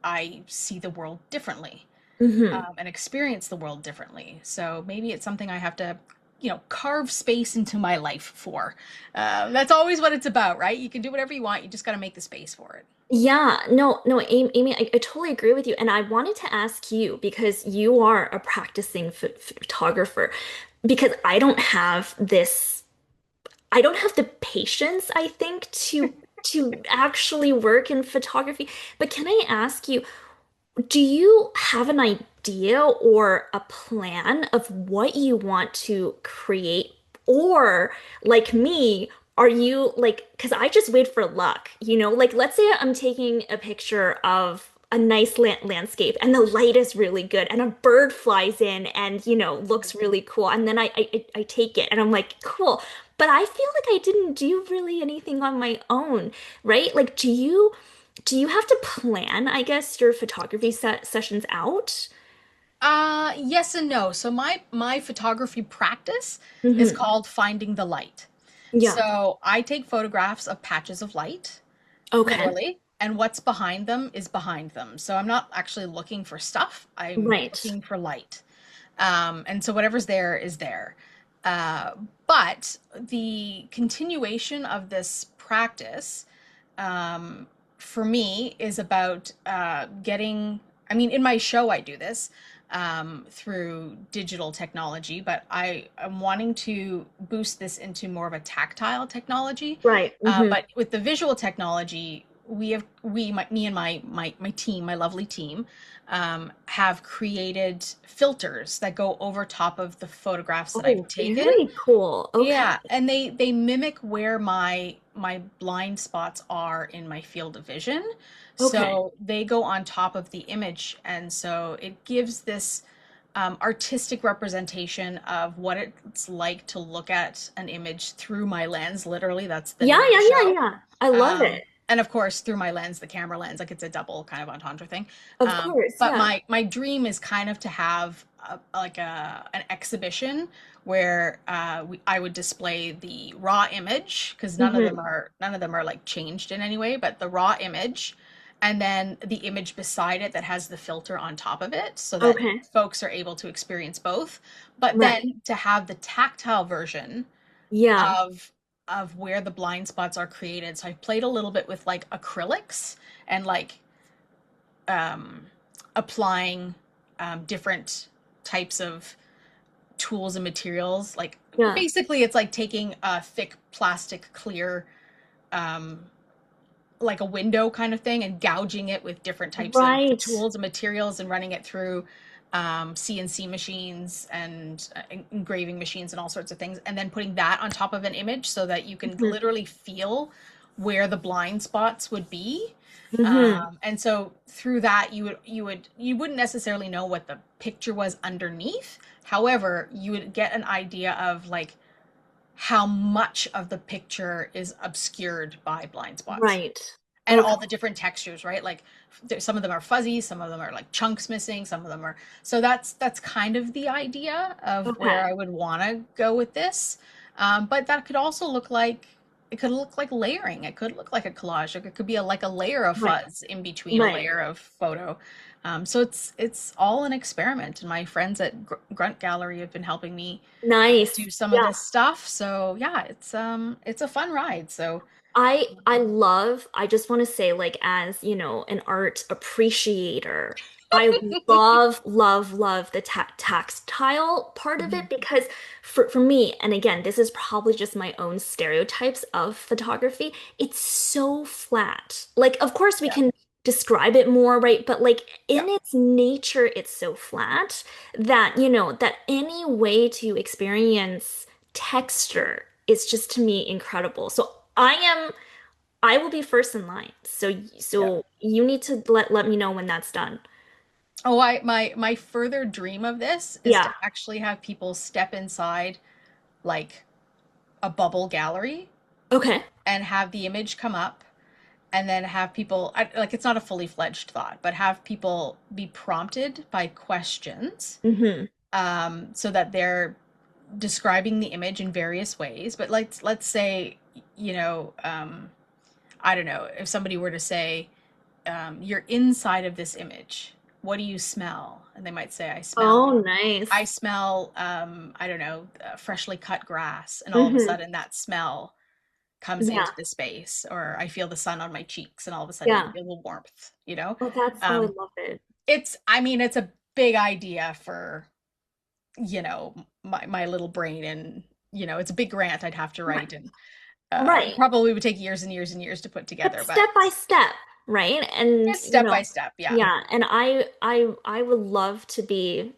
Speaker 2: I see the world differently,
Speaker 4: Hmm.
Speaker 2: and experience the world differently. So maybe it's something I have to, carve space into my life for. That's always what it's about, right? You can do whatever you want. You just got to make the space for it.
Speaker 4: Yeah. No, no, Amy, I totally agree with you. And I wanted to ask you because you are a practicing photographer, because I don't have the patience, I think, to to actually work in photography. But can I ask you, do you have an idea or a plan of what you want to create? Or, like me, are you like, because I just wait for luck, like let's say I'm taking a picture of a nice landscape and the light is really good and a bird flies in and, looks really cool. And then I take it and I'm like, cool. But I feel like I didn't do really anything on my own, right? Like, do you have to plan, I guess, your photography sessions out?
Speaker 2: Yes and no. So my photography practice is
Speaker 4: Hmm.
Speaker 2: called finding the light.
Speaker 4: Yeah.
Speaker 2: So I take photographs of patches of light,
Speaker 4: Okay.
Speaker 2: literally, and what's behind them is behind them. So I'm not actually looking for stuff. I'm
Speaker 4: Right.
Speaker 2: looking for light. And so whatever's there is there. Uh, but the continuation of this practice, um, for me, is about getting. I mean, in my show, I do this through digital technology, but I am wanting to boost this into more of a tactile technology.
Speaker 4: Right. Hmm.
Speaker 2: But with the visual technology, me and my team, my lovely team, have created filters that go over top of the photographs that I've
Speaker 4: Oh,
Speaker 2: taken.
Speaker 4: very cool. Okay.
Speaker 2: Yeah, and they mimic where my blind spots are in my field of vision.
Speaker 4: Okay.
Speaker 2: So they go on top of the image, and so it gives this artistic representation of what it's like to look at an image through my lens. Literally, that's the
Speaker 4: Yeah,
Speaker 2: name of the
Speaker 4: yeah, yeah,
Speaker 2: show.
Speaker 4: yeah. I love it.
Speaker 2: And of course, through my lens, the camera lens, like it's a double kind of entendre thing.
Speaker 4: Of course,
Speaker 2: But
Speaker 4: yeah.
Speaker 2: my dream is kind of to have an exhibition where I would display the raw image, because
Speaker 4: Hmm.
Speaker 2: none of them are like changed in any way, but the raw image, and then the image beside it that has the filter on top of it, so that
Speaker 4: Okay.
Speaker 2: folks are able to experience both. But
Speaker 4: Right.
Speaker 2: then to have the tactile version
Speaker 4: Yeah.
Speaker 2: of where the blind spots are created. So I played a little bit with like acrylics and like um, applying different types of tools and materials. Like
Speaker 4: Yeah.
Speaker 2: basically, it's like taking a thick plastic clear, um, like a window kind of thing, and gouging it with different types of
Speaker 4: Right.
Speaker 2: tools and materials and running it through CNC machines and engraving machines and all sorts of things, and then putting that on top of an image so that you can
Speaker 4: Hmm.
Speaker 2: literally feel where the blind spots would be.
Speaker 4: Hmm.
Speaker 2: And so through that, you wouldn't necessarily know what the picture was underneath. However, you would get an idea of like how much of the picture is obscured by blind spots
Speaker 4: Right.
Speaker 2: and
Speaker 4: Okay.
Speaker 2: all the different textures, right? Like some of them are fuzzy, some of them are like chunks missing, some of them are. So that's kind of the idea of where
Speaker 4: Okay.
Speaker 2: I would want to go with this. But that could also look like it could look like layering. It could look like a collage. It could be like a layer of
Speaker 4: Right.
Speaker 2: fuzz in between a
Speaker 4: Right.
Speaker 2: layer of photo. So it's all an experiment, and my friends at Grunt Gallery have been helping me
Speaker 4: Nice.
Speaker 2: do some of
Speaker 4: Yeah.
Speaker 2: this stuff. So yeah, it's a fun ride. So
Speaker 4: I just want to say, like, as, an art appreciator, I love, love, love the ta tactile part of it
Speaker 2: mhm,
Speaker 4: because for me, and again, this is probably just my own stereotypes of photography, it's so flat. Like, of course, we
Speaker 2: yeah,
Speaker 4: can describe it more, right? But like
Speaker 2: yeah,
Speaker 4: in its nature, it's so flat that, that any way to experience texture is just to me incredible. So I will be first in line. So
Speaker 2: yeah.
Speaker 4: so you need to let me know when that's done.
Speaker 2: Oh, my further dream of this is to
Speaker 4: Yeah.
Speaker 2: actually have people step inside like a bubble gallery
Speaker 4: Okay.
Speaker 2: and have the image come up, and then have people like it's not a fully fledged thought, but have people be prompted by questions,
Speaker 4: Hmm.
Speaker 2: so that they're describing the image in various ways. But let's say, you know, I don't know, if somebody were to say, you're inside of this image. What do you smell? And they might say,
Speaker 4: Oh,
Speaker 2: I
Speaker 4: nice.
Speaker 2: smell, I don't know, freshly cut grass. And all of a
Speaker 4: Hmm.
Speaker 2: sudden that smell comes
Speaker 4: Yeah.
Speaker 2: into the space, or I feel the sun on my cheeks and all of a sudden you
Speaker 4: Yeah.
Speaker 2: feel the warmth, you know?
Speaker 4: I
Speaker 2: Um,
Speaker 4: love it.
Speaker 2: I mean, it's a big idea for, my little brain, and, it's a big grant I'd have to
Speaker 4: Right.
Speaker 2: write. And
Speaker 4: Right.
Speaker 2: probably would take years and years and years to put together, but
Speaker 4: Step by step, right? And
Speaker 2: it's step by step. Yeah.
Speaker 4: yeah, and I would love to be,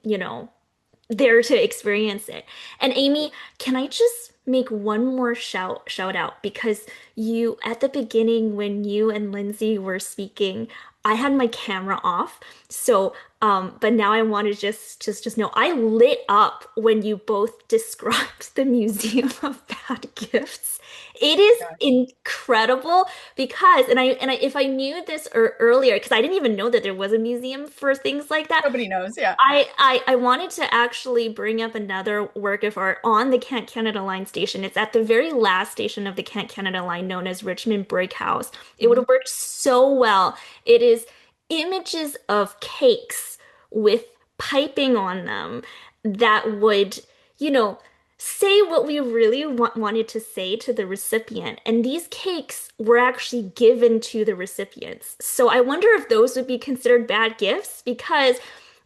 Speaker 4: there to experience it. And Amy, can I just make one more shout out because you at the beginning when you and Lindsay were speaking, I had my camera off. So but now I want to just know I lit up when you both described the Museum of Bad Gifts. It is incredible because if I knew this earlier because I didn't even know that there was a museum for things like that.
Speaker 2: Nobody knows. Yeah.
Speaker 4: I wanted to actually bring up another work of art on the Kent Canada Line station. It's at the very last station of the Kent Canada Line, known as Richmond Brick House. It would have worked so well. It is images of cakes with piping on them that would, say what we really wanted to say to the recipient. And these cakes were actually given to the recipients. So I wonder if those would be considered bad gifts because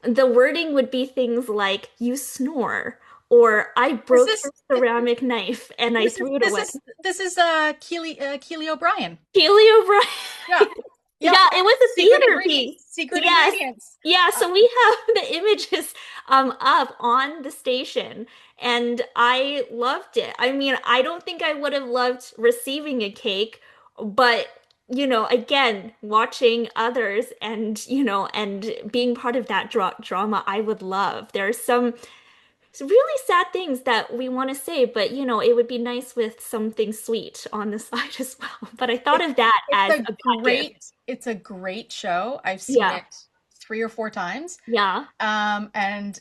Speaker 4: the wording would be things like, you snore, or I broke your ceramic knife and I threw it away.
Speaker 2: This is Keely O'Brien.
Speaker 4: Keely O'Brien.
Speaker 2: Yeah.
Speaker 4: Yeah, it was a theater piece.
Speaker 2: Secret ingredients.
Speaker 4: Yeah, so we have the images up on the station, and I loved it. I mean, I don't think I would have loved receiving a cake, but again, watching others and and being part of that drama, I would love. There's some really sad things that we want to say, but it would be nice with something sweet on the side as well. But I thought of that as a great.
Speaker 2: It's a great show. I've seen it 3 or 4 times.
Speaker 4: Yeah.
Speaker 2: And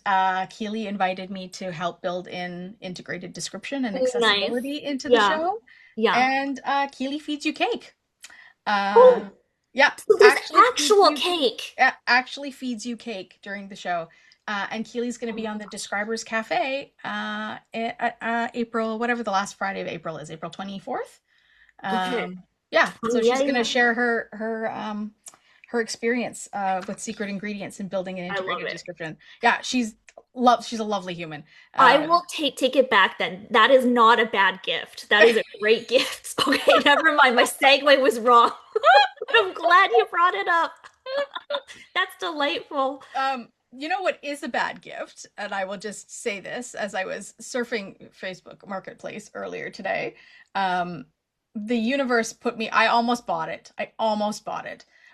Speaker 2: Keely invited me to help build in integrated description and accessibility into the show. Yeah. And Keely feeds you cake. Yeah.
Speaker 4: So there's actual cake.
Speaker 2: Actually feeds you cake during the show. And Keely's going to be on the Describers Cafe April, whatever the last Friday of April is, April 24th.
Speaker 4: Okay.
Speaker 2: Yeah, so she's going to share her experience with secret ingredients and building an integrated description. Yeah, she's a lovely human.
Speaker 4: I will take it back then. That is not a bad gift. That is a great gift. Okay, never mind. My segue was wrong. I'm glad you brought it up. That's delightful.
Speaker 2: You know what is a bad gift? And I will just say this as I was surfing Facebook Marketplace earlier today. The universe put me, I almost bought it,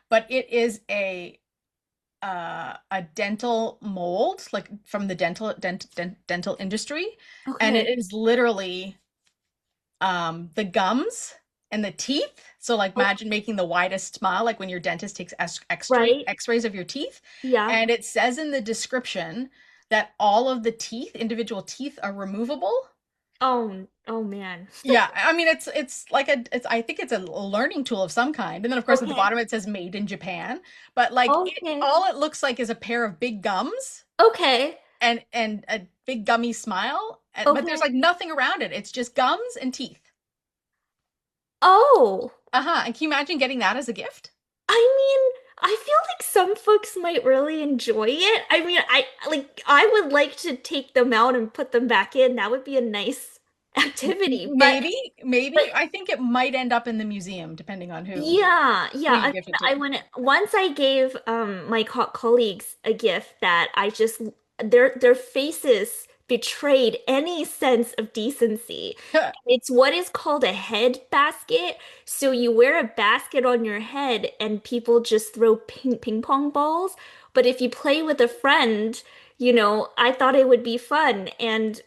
Speaker 2: but it is a dental mold, like from the dental industry. Okay. And it is literally the gums and the teeth. So like imagine making the widest smile, like when your dentist takes x-rays of your teeth. Yeah. And it says in the description that all of the individual teeth are removable.
Speaker 4: Oh man.
Speaker 2: Yeah, I mean it's I think it's a learning tool of some kind. And then of course at the bottom it says made in Japan, but like all it looks like is a pair of big gums.
Speaker 4: Okay.
Speaker 2: And a big gummy smile, but there's like nothing around it. It's just gums and teeth.
Speaker 4: Oh.
Speaker 2: And can you imagine getting that as a gift?
Speaker 4: I mean, I feel like some folks might really enjoy it. I mean, I would like to take them out and put them back in. That would be a nice activity.
Speaker 2: Maybe. I think it might end up in the museum, depending on who.
Speaker 4: Yeah. Once I gave my colleagues a gift that I just their faces betrayed any sense of decency. It's what is called a head basket. So you wear a basket on your head and people just throw ping pong balls. But if you play with a friend, I thought it would be fun. And,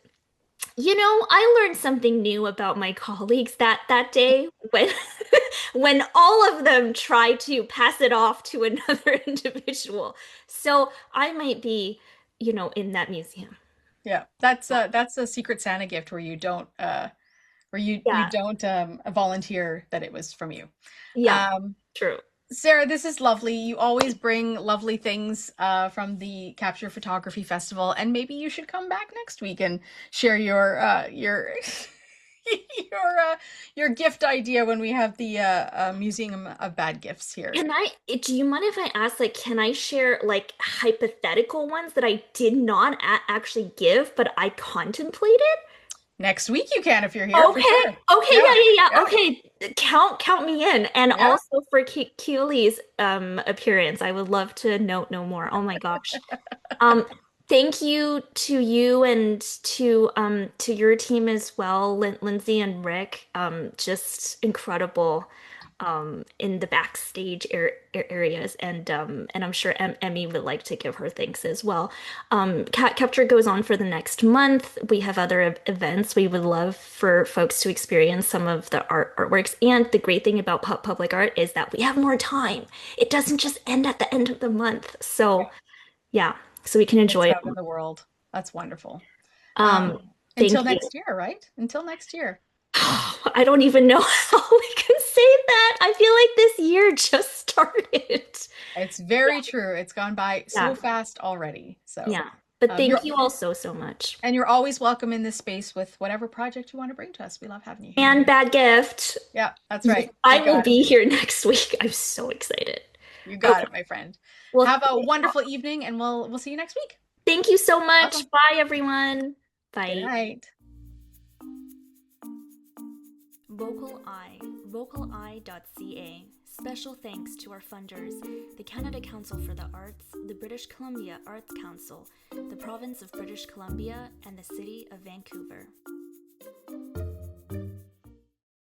Speaker 4: I learned something new about my colleagues that day when all of them try to pass it off to another individual. So I might be, in that museum.
Speaker 2: Yeah, that's a Secret Santa gift where you don't you don't volunteer that it was from you.
Speaker 4: Yeah, true.
Speaker 2: Sarah, this is lovely. You always bring lovely things from the Capture Photography Festival, and maybe you should come back next week and share your your gift idea when we have the Museum of Bad Gifts here.
Speaker 4: Do you mind if I ask, can I share hypothetical ones that I did not actually give, but I contemplated?
Speaker 2: Next week you can if you're here.
Speaker 4: Okay.
Speaker 2: For sure.
Speaker 4: Okay.
Speaker 2: Yeah.
Speaker 4: Yeah. Okay. Count me in. And
Speaker 2: Yeah.
Speaker 4: also for Keely's appearance, I would love to know more. Oh my gosh. Thank you to you and to your team as well, Lindsay and Rick. Just incredible in the backstage areas, and I'm sure Emmy would like to give her thanks as well. Capture goes on for the next month. We have other events. We would love for folks to experience some of the artworks. And the great thing about public art is that we have more time. It doesn't just end at the end of the month. So yeah, so we can enjoy
Speaker 2: It's
Speaker 4: it.
Speaker 2: out in the world. That's wonderful.
Speaker 4: Thank
Speaker 2: Until
Speaker 4: you.
Speaker 2: next year, right? Until next year.
Speaker 4: I don't even know how we can say that. I feel like this year just started.
Speaker 2: It's very true. It's gone by so
Speaker 4: Yeah.
Speaker 2: fast already. So
Speaker 4: Yeah. But thank
Speaker 2: you're-
Speaker 4: you all so much.
Speaker 2: And you're always welcome in this space with whatever project you want to bring to us. We love having you here.
Speaker 4: And bad gift.
Speaker 2: Yeah, that's right.
Speaker 4: I
Speaker 2: You
Speaker 4: will
Speaker 2: got it.
Speaker 4: be here next week. I'm so excited.
Speaker 2: You got
Speaker 4: Okay.
Speaker 2: it, my friend.
Speaker 4: Well,
Speaker 2: Have a wonderful evening, and we'll see you next week.
Speaker 4: thank you so much.
Speaker 2: Welcome.
Speaker 4: Bye, everyone. Bye.
Speaker 2: Good night.
Speaker 6: VocalEye, vocaleye.ca. Special thanks to our funders, the Canada Council for the Arts, the British Columbia Arts Council, the Province of British Columbia, and the City of Vancouver.